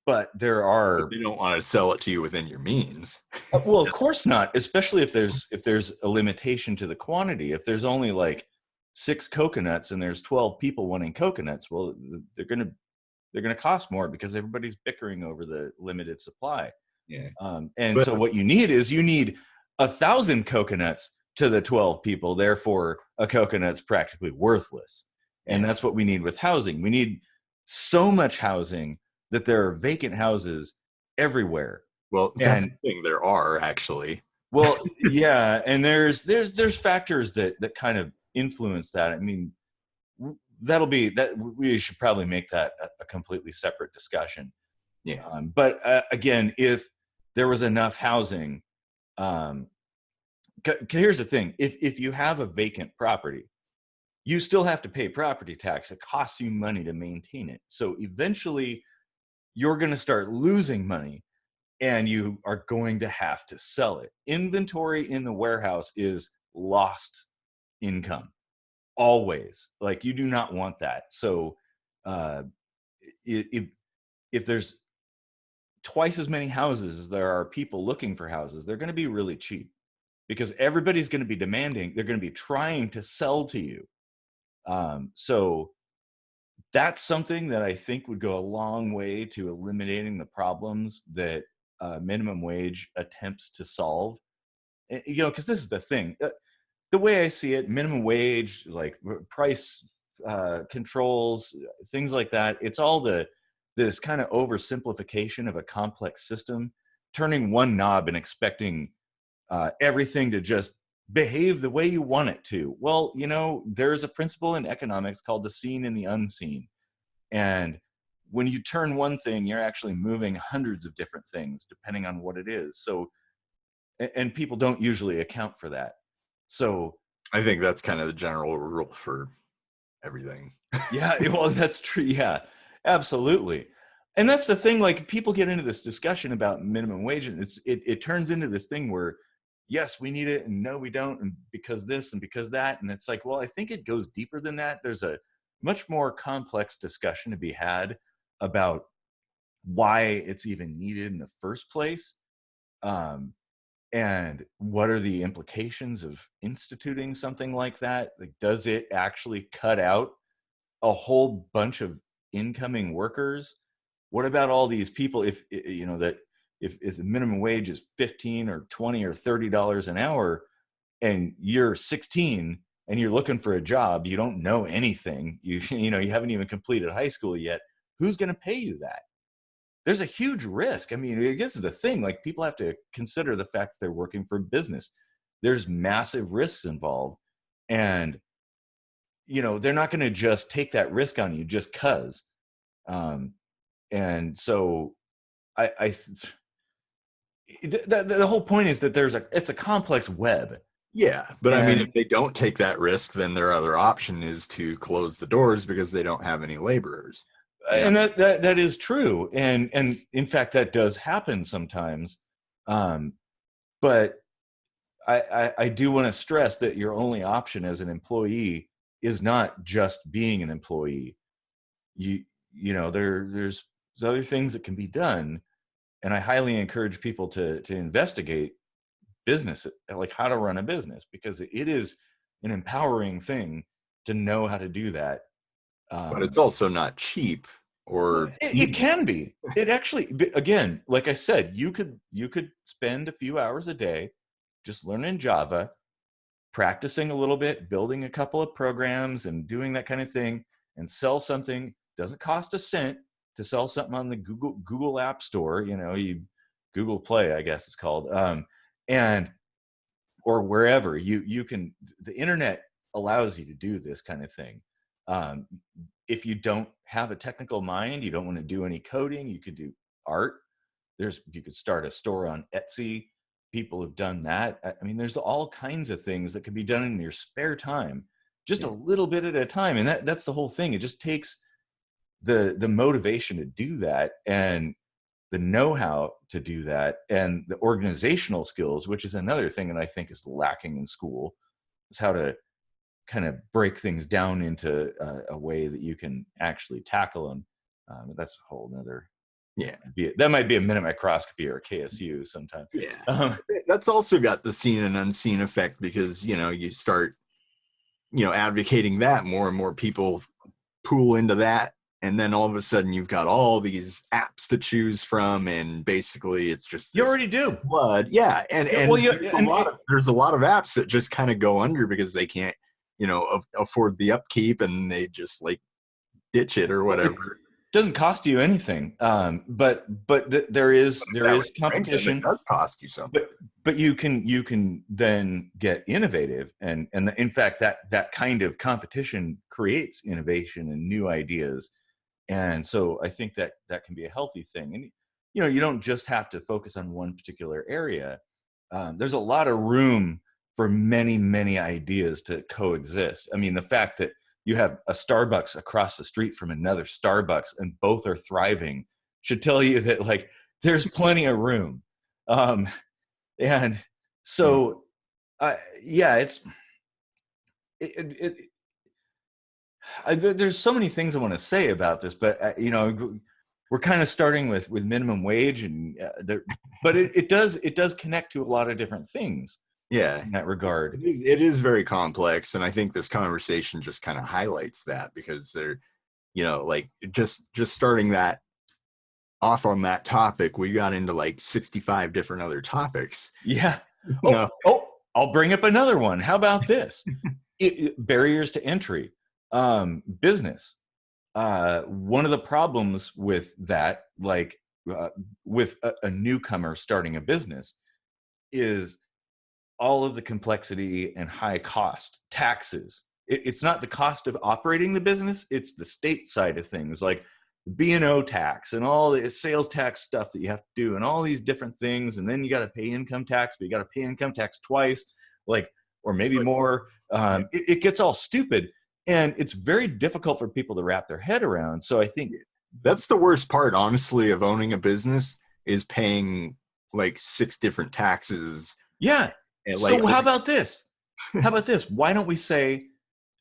but there But are they don't want to sell it to you within your means. well, of course not, especially if there's a limitation to the quantity. If there's only like 6 coconuts and there's 12 people wanting coconuts, well, they're gonna cost more because everybody's bickering over the limited supply. Yeah. And But so what you need 1,000 coconuts to the 12 people. Therefore, a coconut's practically worthless. And yeah. that's what we need with housing. We need so much housing that there are vacant houses everywhere. Well, that's And the thing. There are actually. well, yeah, and there's factors that kind of influence that. I mean, that'll be that. We should probably make that a completely separate discussion. Yeah. But again, if there was enough housing, um, here's the thing: if you have a vacant property, you still have to pay property tax. It costs you money to maintain it. So eventually, you're going to start losing money, and you are going to have to sell it. Inventory in the warehouse is lost income always. Like, you do not want that. So uh, if there's twice as many houses as there are people looking for houses, they're going to be really cheap because everybody's going to be demanding. They're going to be trying to sell to you. So that's something that I think would go a long way to eliminating the problems that minimum wage attempts to solve. Because this is the thing. The way I see it, minimum wage, like price controls, things like that, it's all this kind of oversimplification of a complex system, turning one knob and expecting everything to just behave the way you want it to. Well, there's a principle in economics called the seen and the unseen. And when you turn one thing, you're actually moving hundreds of different things depending on what it is. So, and people don't usually account for that. So I think that's kind of the general rule for everything. yeah, well, that's true. Yeah, absolutely. And that's the thing, like, people get into this discussion about minimum wage, and it turns into this thing where, yes, we need it, and no, we don't, and because this and because that. And it's like, well, I think it goes deeper than that. There's a much more complex discussion to be had about why it's even needed in the first place. Um, and what are the implications of instituting something like that? Like, does it actually cut out a whole bunch of incoming workers? What about all these people, if that if the minimum wage is 15 or 20 or $30 an hour, and you're 16 and you're looking for a job, you don't know anything, you haven't even completed high school yet, who's going to pay you that? There's a huge risk. I mean, this is the thing, like, people have to consider the fact that they're working for business. There's massive risks involved, and they're not going to just take that risk on you just cuz. And so the whole point is that it's a complex web. Yeah, but I mean, if And they don't take that risk, then their other option is to close the doors because they don't have any laborers. and that is true, and in fact that does happen sometimes. But I do want to stress that your only option as an employee is not just being an employee. There's other things that can be done, and I highly encourage people to investigate business, like how to run a business, because it is an empowering thing to know how to do that. But um, it's also not cheap well, or it easy. can be. It actually, again, like I said, you could spend a few hours a day just learning Java, practicing a little bit, building a couple of programs and doing that kind of thing, and sell something. Doesn't cost a cent to sell something on the Google App Store, you Google Play, I guess it's called. And or wherever you can, the internet allows you to do this kind of thing. um, if you don't have a technical mind, you don't want to do any coding, you could do art. You could start a store on Etsy. People have done that. I mean, there's all kinds of things that can be done in your spare time, just a Yeah. little bit at a time. And that's the whole thing. It just takes the motivation to do that, and the know-how to do that, and the organizational skills, which is another thing that I think is lacking in school, is how to kind of break things down into a way that you can actually tackle them. That's a whole nother, Yeah. that might be a minute microscopy or KSU sometime. Yeah. Um, That's also got the seen and unseen effect because, you start, advocating that, more and more people pool into that. And then all of a sudden you've got all these apps to choose from. And basically it's just you this already do. flood. Yeah. Yeah, well, And yeah, there's a lot of apps that just kind of go under because they can't, afford the upkeep and they just like ditch it or whatever. doesn't cost you anything. But there That is would bring them, it competition, does cost you but something. you can then get innovative, and in fact that kind of competition creates innovation and new ideas. And so I think that that can be a healthy thing. And you don't just have to focus on one particular area. There's a lot of room for many, many ideas to coexist. I mean, the fact that you have a Starbucks across the street from another Starbucks and both are thriving should tell you that, like, there's plenty of room. Um, and Mm. so, yeah, it, it, there's so many things I want to say about this, but we're kind of starting with minimum wage, and but it does connect to a lot of different things Yeah, in that regard. it is very complex, and I think this conversation just kind of highlights that, because they're, like, just starting that off on that topic, we got into like 65 different other topics. Yeah. you Oh, know oh, I'll bring up another one. How about this? Barriers to entry, business. One of the problems with that, like, with a newcomer starting a business, is all of the complexity and high cost taxes. It's not the cost of operating the business, it's the state side of things, like B&O tax and all the sales tax stuff that you have to do and all these different things. And then you got to pay income tax, but you got to pay income tax twice, like, or maybe like, more. yeah, It gets all stupid, and it's very difficult for people to wrap their head around. So I think, that's the worst part, honestly, of owning a business, is paying like six different taxes. yeah. And So how about this? How about this? Why don't we say,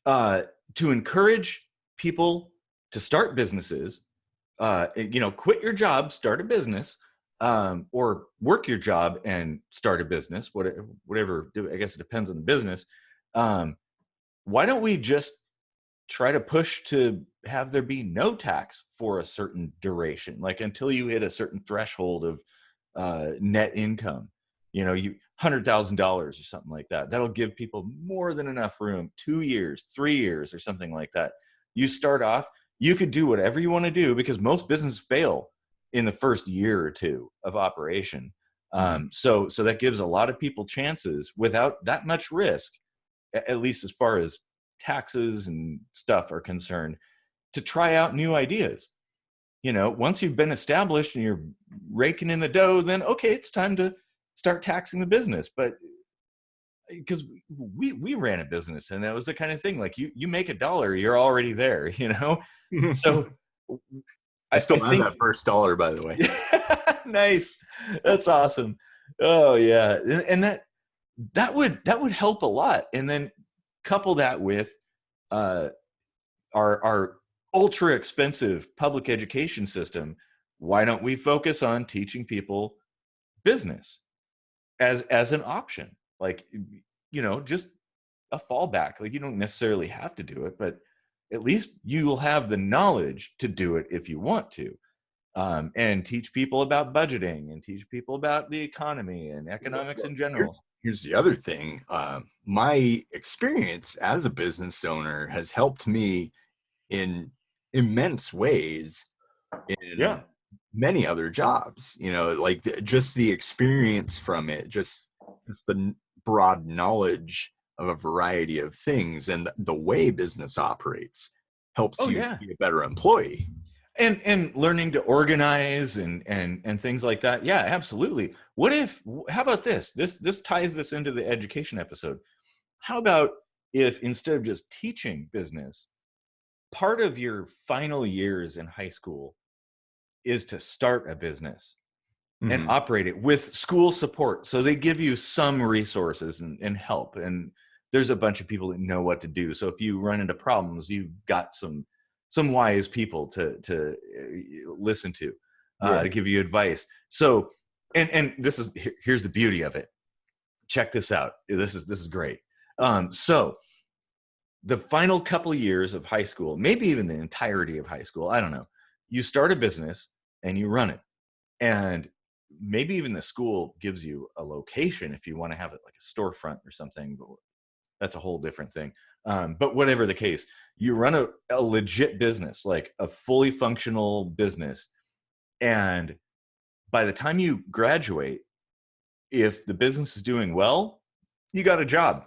uh, to encourage people to start businesses, quit your job, start a business, or work your job and start a business, whatever. I guess it depends on the business. Um, why don't we just try to push to have there be no tax for a certain duration, like until you hit a certain threshold of net income, you $100,000 or something like that. That'll give people more than enough room, 2 years, 3 years, or something like that. You start off, you could do whatever you want to do, because most businesses fail in the first year or two of operation. Mhm. So that gives a lot of people chances without that much risk, at least as far as taxes and stuff are concerned, to try out new ideas. Once you've been established and you're raking in the dough, then okay, it's time to start taxing the business. But because we ran a business, and that was the kind of thing, like, you make $1, you're already there. So I I still have think that first dollar, by the way. nice, that's awesome. Oh yeah, and that would help a lot. And then couple that with uh, our ultra expensive public education system. Why don't we focus on teaching people business as an option, like, just a fallback? Like, you don't necessarily have to do it, but at least you'll have the knowledge to do it if you want to. And teach people about budgeting and teach people about the economy and economics Well, in here's general. here's the other thing. My experience as a business owner has helped me in immense ways Yeah. in many other jobs. Like, just the experience from it, just the broad knowledge of a variety of things, and the way business operates helps Oh you yeah. be a better employee. And learning to organize and things like that. Yeah, absolutely. How about this ties this into the education episode. How about if, instead of just teaching business, part of your final years in high school is to start a business and Mhm. operate it with school support? So they give you some resources and help, and there's a bunch of people that know what to do. So if you run into problems, you've got some wise people to listen Yeah. to give you advice. So, and here's the beauty of it. Check this out. This is great. So the final couple of years of high school, maybe even the entirety of high school, I don't know, you start a business and you run it. And maybe even the school gives you a location if you want to have it like a storefront or something. that's a whole different thing. But whatever the case, you run a legit business, like a fully functional business, and by the time you graduate, if the business is doing well, you got a job.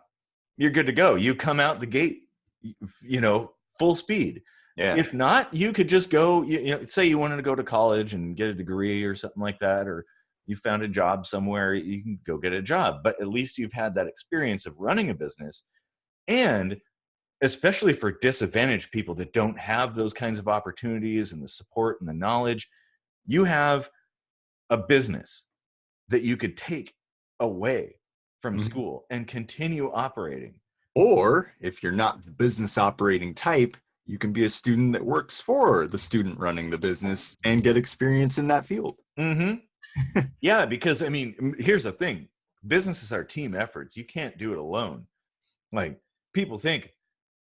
You're good to go. You come out the gate, full speed. Yeah. If not, you could just go, say you wanted to go to college and get a degree or something like that, or you found a job somewhere, you can go get a job. But at least you've had that experience of running a business. And especially for disadvantaged people that don't have those kinds of opportunities and the support and the knowledge, you have a business that you could take away from Mhm. school and continue operating. Or if you're not the business operating type, you can be a student that works for the student running the business and get experience in that field. Mm-hmm. Yeah, because I mean, here's the thing: businesses are team efforts. You can't do it alone. Like people think,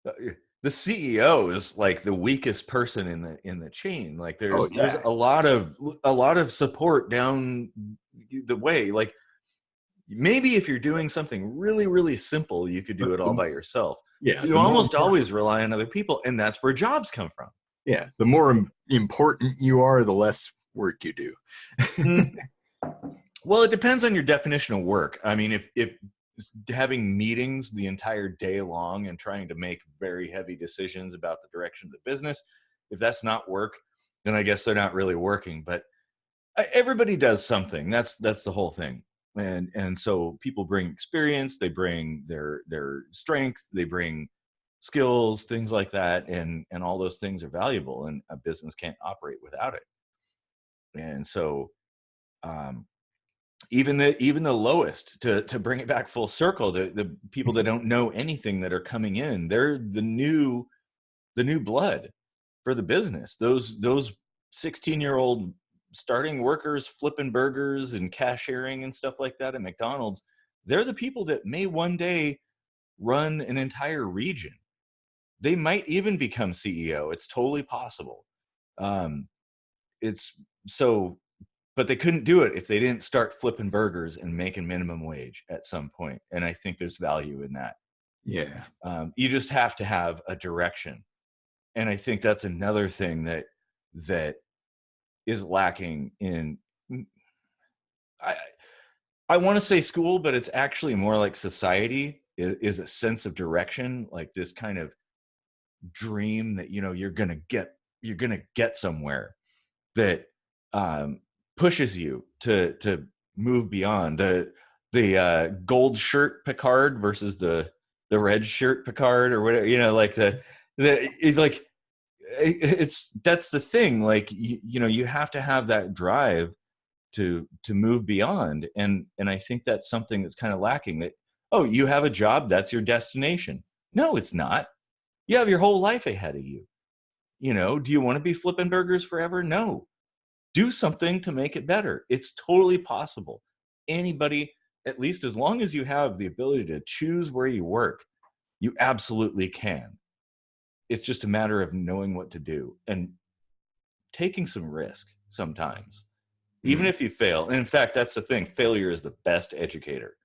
the CEO is like the weakest person in the chain. Like Oh there's yeah. a lot of support down the way. Like maybe if you're doing something really, really simple, you could do But it all by yourself. yeah, You the more almost important, always rely on other people, and that's where jobs come from. yeah, the more important you are, the less work you do. Mm, well, it depends on your definition of work. I mean, if having meetings the entire day long and trying to make very heavy decisions about the direction of the business, if that's not work, then I guess they're not really working. But everybody does something. That's the whole thing. And so people bring experience, they bring their strength, they bring skills, things like that, and all those things are valuable, and a business can't operate without it. And so um, even the lowest, to bring it back full circle, the people that don't know anything that are coming in, they're the new blood for the business. Those 16-year-old starting workers flipping burgers and cashiering and stuff like that at McDonald's, they're the people that may one day run an entire region. They might even become CEO. It's totally possible. um, it's so but they couldn't do it if they didn't start flipping burgers and making minimum wage at some point, and I think there's value in that. Yeah. You just have to have a direction, and I think that's another thing that is lacking in, i I want to say school, but it's actually more like society, is a sense of direction, like this kind of dream that you're gonna get somewhere, that um, pushes you to move beyond the gold shirt Picard versus the red shirt Picard, or whatever, like the it's like it's that's the thing, like you have to have that drive to move beyond, and I think that's something that's kind of lacking. That, oh, you have a job, that's your destination. No, it's not. You have your whole life ahead of you. Do you want to be flipping burgers forever? No. Do something to make it better. It's totally possible. Anybody, at least as long as you have the ability to choose where you work, you absolutely can. It's just a matter of knowing what to do and taking some risk sometimes, even Mm. if you fail. And in fact, that's the thing. Failure is the best educator.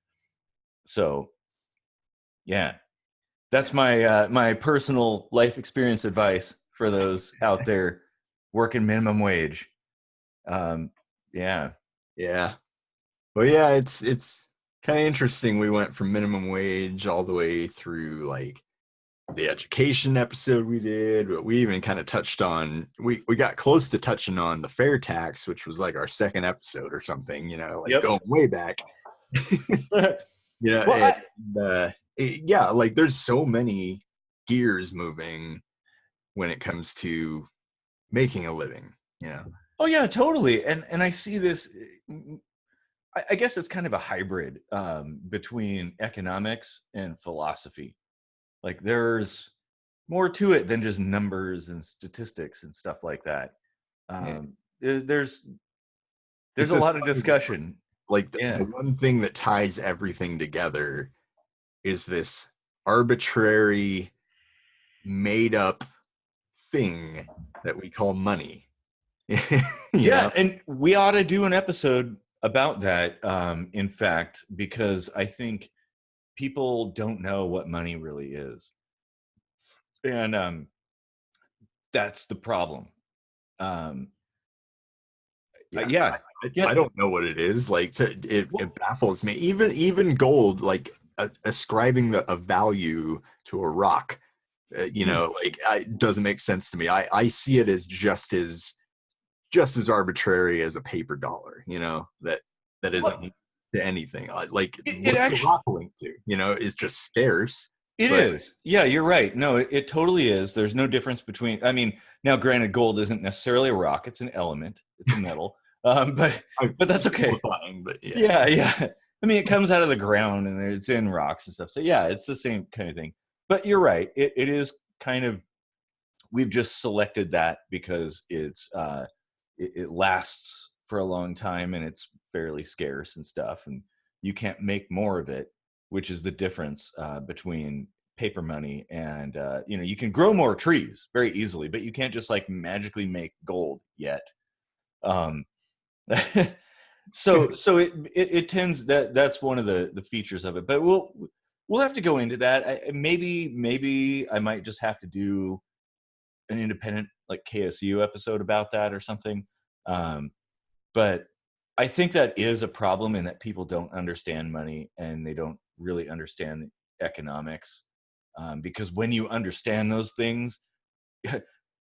So, yeah, that's my personal life experience advice for those out there working minimum wage. Um, yeah. Yeah. Well, yeah, it's kind of interesting. We went from minimum wage all the way through like the education episode we did, but we even kind of touched on we got close to touching on the fair tax, which was like our second episode or something, like Yep. going way back. Well, And yeah, like there's so many gears moving when it comes to making a living. oh yeah, totally. And I see this. I guess it's kind of a hybrid between economics and philosophy. Like there's more to it than just numbers and statistics and stuff like that. Yeah. Um, there's It's a just lot of funny, discussion. like the Yeah. one thing that ties everything together is this arbitrary made up thing that we call money. you Yeah, know and we ought to do an episode about that. In fact, because I think people don't know what money really is, and that's the problem. um Yeah, yeah. I Yeah. don't know what it is. Like, Well, it baffles me. Even gold, like ascribing a value to a rock, yeah. like, doesn't make sense to me. I see it as just as arbitrary as a paper dollar. That isn't Well, to anything. Like, it what's the actually, rock linked to? Is just scarce. it But is. Yeah, you're right. No, it totally is. There's no difference between, I mean, now granted, gold isn't necessarily a rock, it's an element, it's a metal. But I'm that's okay. simplifying. But yeah, Yeah, yeah. I mean, it comes out of the ground and it's in rocks and stuff. So yeah, it's the same kind of thing. But you're right. It is kind of, we've just selected that because it lasts for a long time and it's fairly scarce and stuff, and you can't make more of it, which is the difference between paper money and you can grow more trees very easily, but you can't just like magically make gold yet. um, so it tends, that's one of the features of it, but we'll have to go into that. Maybe I might just have to do an independent like KSU episode about that or something. Um, but I think that is a problem in that people don't understand money and they don't really understand economics. Because when you understand those things,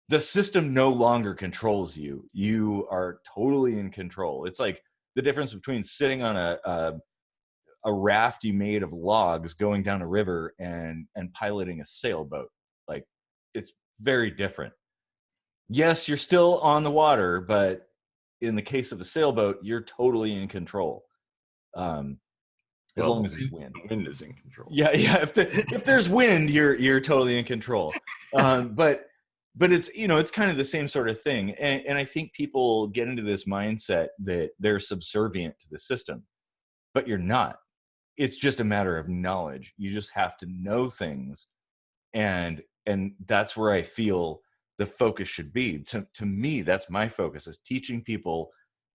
the system no longer controls you. You are totally in control. It's like the difference between sitting on a raft you made of logs going down a river and piloting a sailboat. Like, it's very different. Yes, you're still on the water, but in the case of a sailboat, you're totally in control. Um, as well, long as there's wind. the wind is in control. Yeah, yeah. If there's wind, you're totally in control. But it's kind of the same sort of thing. And I think people get into this mindset that they're subservient to the system, but you're not. It's just a matter of knowledge. You just have to know things, and that's where I feel the focus should be. To me, that's my focus, is teaching people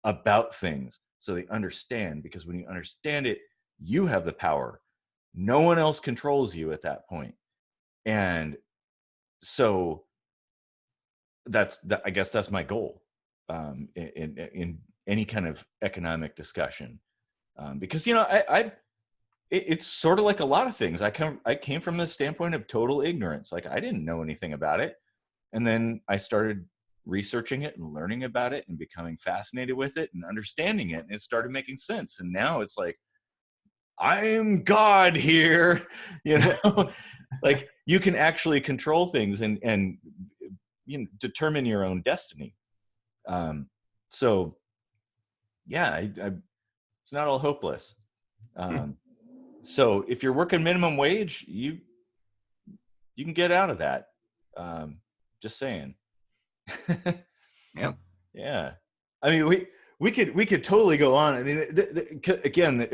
about things so they understand, because when you understand it, you have the power. No one else controls you at that point. And so I guess that's my goal, in any kind of economic discussion. Because it's sort of like a lot of things. I came from the standpoint of total ignorance. Like, I didn't know anything about it. And then I started researching it and learning about it and becoming fascinated with it and understanding it. And it started making sense. And now it's like, I'm God here, you know, like you can actually control things and determine your own destiny. Um, so yeah, it's not all hopeless. Um, so if you're working minimum wage, you can get out of that. Just saying. Yeah. Yeah. I mean, we could totally go on. I mean, again,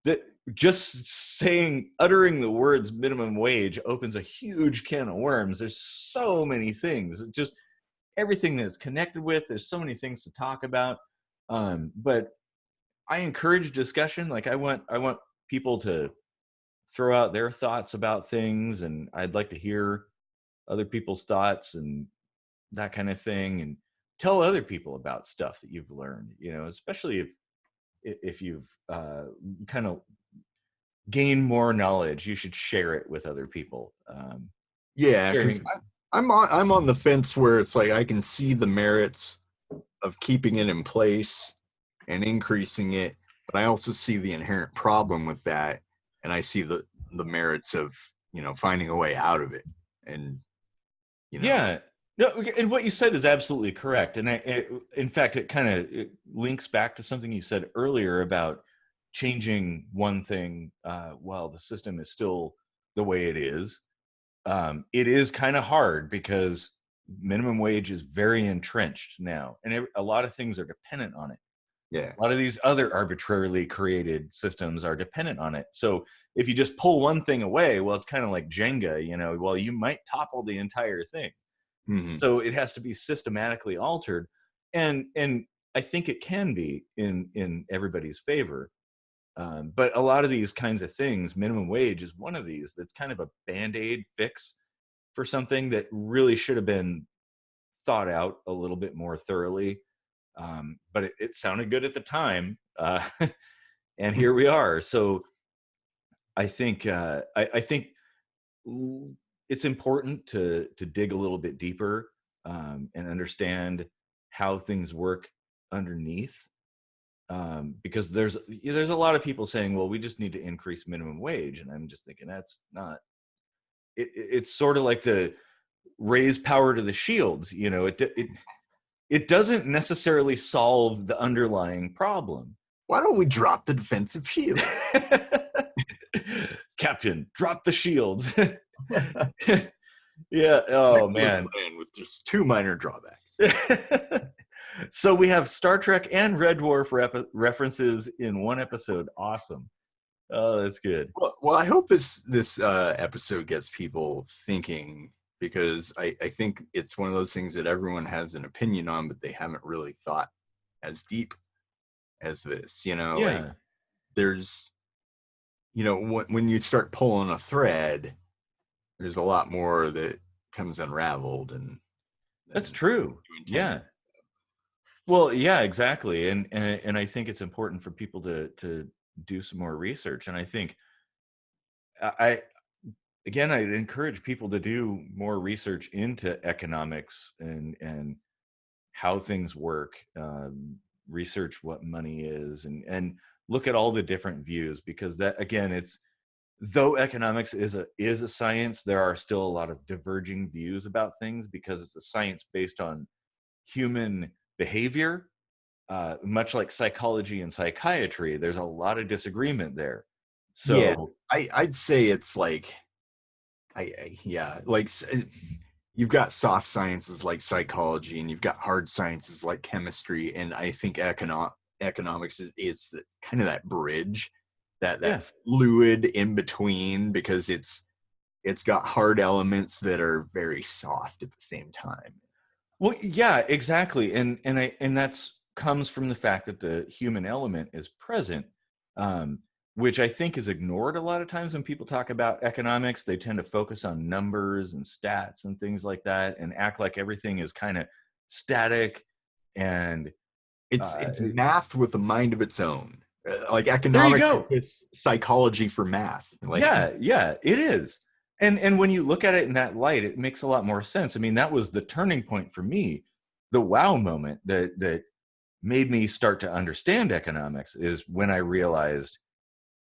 the just uttering the words minimum wage opens a huge can of worms. There's so many things. It's just everything that it's connected with. There's so many things to talk about. But I encourage discussion. Like, I want people to throw out their thoughts about things, and I'd like to hear other people's thoughts and that kind of thing, and tell other people about stuff that you've learned, especially if you've kind of gained more knowledge. You should share it with other people. Yeah, because Sharing. I'm on the fence where it's like I can see the merits of keeping it in place and increasing it, but I also see the inherent problem with that, and I see the merits of finding a way out of it. And you know, Yeah. No, and what you said is absolutely correct. And in fact, it kind of links back to something you said earlier about changing one thing while the system is still the way it is. It is kind of hard because minimum wage is very entrenched now, and a lot of things are dependent on it. yeah, A lot of these other arbitrarily created systems are dependent on it. So if you just pull one thing away, well, it's kind of like Jenga, well, you might topple the entire thing. hmm So it has to be systematically altered. And I think it can be in everybody's favor. But a lot of these kinds of things, minimum wage is one of these that's kind of a band-aid fix for something that really should have been thought out a little bit more thoroughly. But it sounded good at the time, and here we are. So I think it's important to dig a little bit deeper, and understand how things work underneath, because there's a lot of people saying, well, we just need to increase minimum wage, and I'm just thinking that's not it's sort of like the raise power to the shields. It doesn't necessarily solve the underlying problem. Why don't we drop the defensive shield? Captain, drop the shields. Yeah. Oh man. Plan with just two minor drawbacks. So we have Star Trek and Red Dwarf references in one episode. Awesome. Oh, that's good. Well, I hope this episode gets people thinking, because I think it's one of those things that everyone has an opinion on, but they haven't really thought as deep as this. Like Yeah, there's, when you start pulling a thread, there's a lot more that comes unraveled, and that's than true. you Yeah. intended. Well, yeah, exactly. And I think it's important for people to do some more research. And I think I again, I'd encourage people to do more research into economics and how things work. Research what money is, and look at all the different views, because that, again, it's though economics is a science, there are still a lot of diverging views about things because it's a science based on human behavior. Much like psychology and psychiatry, there's a lot of disagreement there. Yeah, So I'd say it's like yeah, like you've got soft sciences like psychology, and you've got hard sciences like chemistry, and I think economics is kind of that bridge, that yeah. fluid in between, because it's got hard elements that are very soft at the same time. Well, yeah, exactly. And that's comes from the fact that the human element is present, um, which I think is ignored a lot of times when people talk about economics. They tend to focus on numbers and stats and things like that, and act like everything is kind of static. And It's math with a mind of its own. Like there you economics is go. just psychology for math. Like Yeah, yeah, it is. And when you look at it in that light, it makes a lot more sense. I mean, that was the turning point for me. The wow moment that made me start to understand economics is when I realized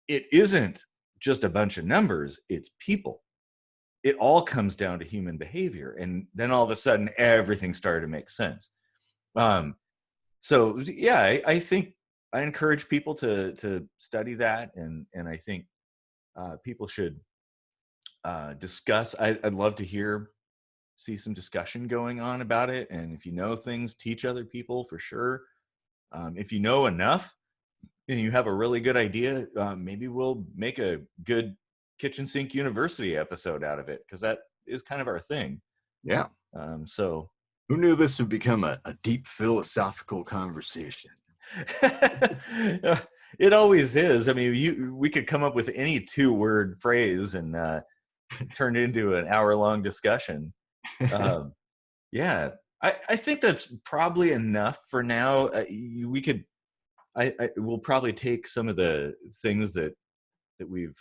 it isn't just a bunch of numbers, it's people. It all comes down to human behavior. And then all of a sudden, everything started to make sense. Um, so yeah, I think I encourage people to study that, and I think people should discuss. I'd love to see some discussion going on about it. And if you know things, teach other people for sure. If you know enough and you have a really good idea, maybe we'll make a good kitchen sink university episode out of it, because that is kind of our thing. yeah. So Who knew this would become a deep philosophical conversation? it always is. I mean, we could come up with any 2-word phrase and turn it into an hour-long discussion. Yeah, I think that's probably enough for now. We could I will probably take some of the things that we've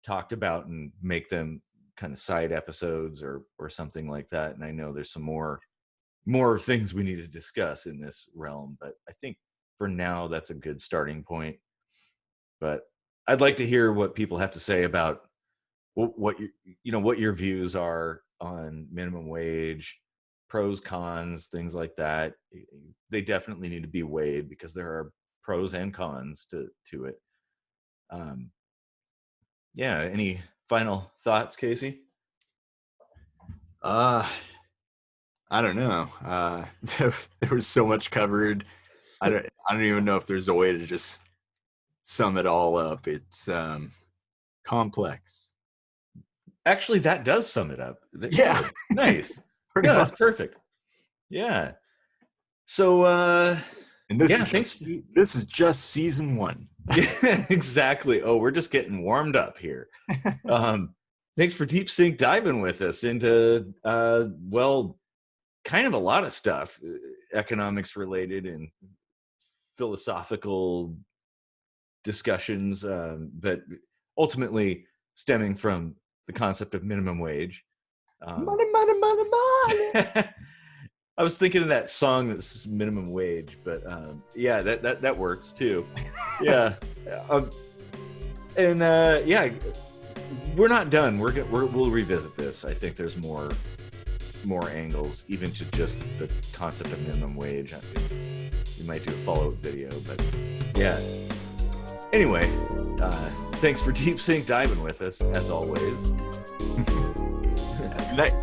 talked about and make them kind of side episodes or something like that. And I know there's some more things we need to discuss in this realm, but I think for now that's a good starting point. But I'd like to hear what people have to say about what what your views are on minimum wage, pros, cons, things like that. They definitely need to be weighed because there are pros and cons to it. Um, yeah. Any final thoughts, Casey? Uh, I don't know. There was so much covered. I don't even know if there's a way to just sum it all up. It's complex. Actually, that does sum it up. Yeah, Good. Nice. pretty No, that's much. perfect. Yeah. So And this yeah, is thanks. just season one. Yeah, exactly. Oh, we're just getting warmed up here. Thanks for deep sink diving with us into well, kind of a lot of stuff, economics related and philosophical discussions, but ultimately stemming from the concept of minimum wage. Money, money, money, money. I was thinking of that song that's minimum wage, but yeah, that works too. Yeah, and yeah, we're not done. We'll revisit this. I think there's more angles, even to just the concept of minimum wage. We might do a follow-up video, but yeah. Anyway, thanks for deep sink diving with us as always. Good night.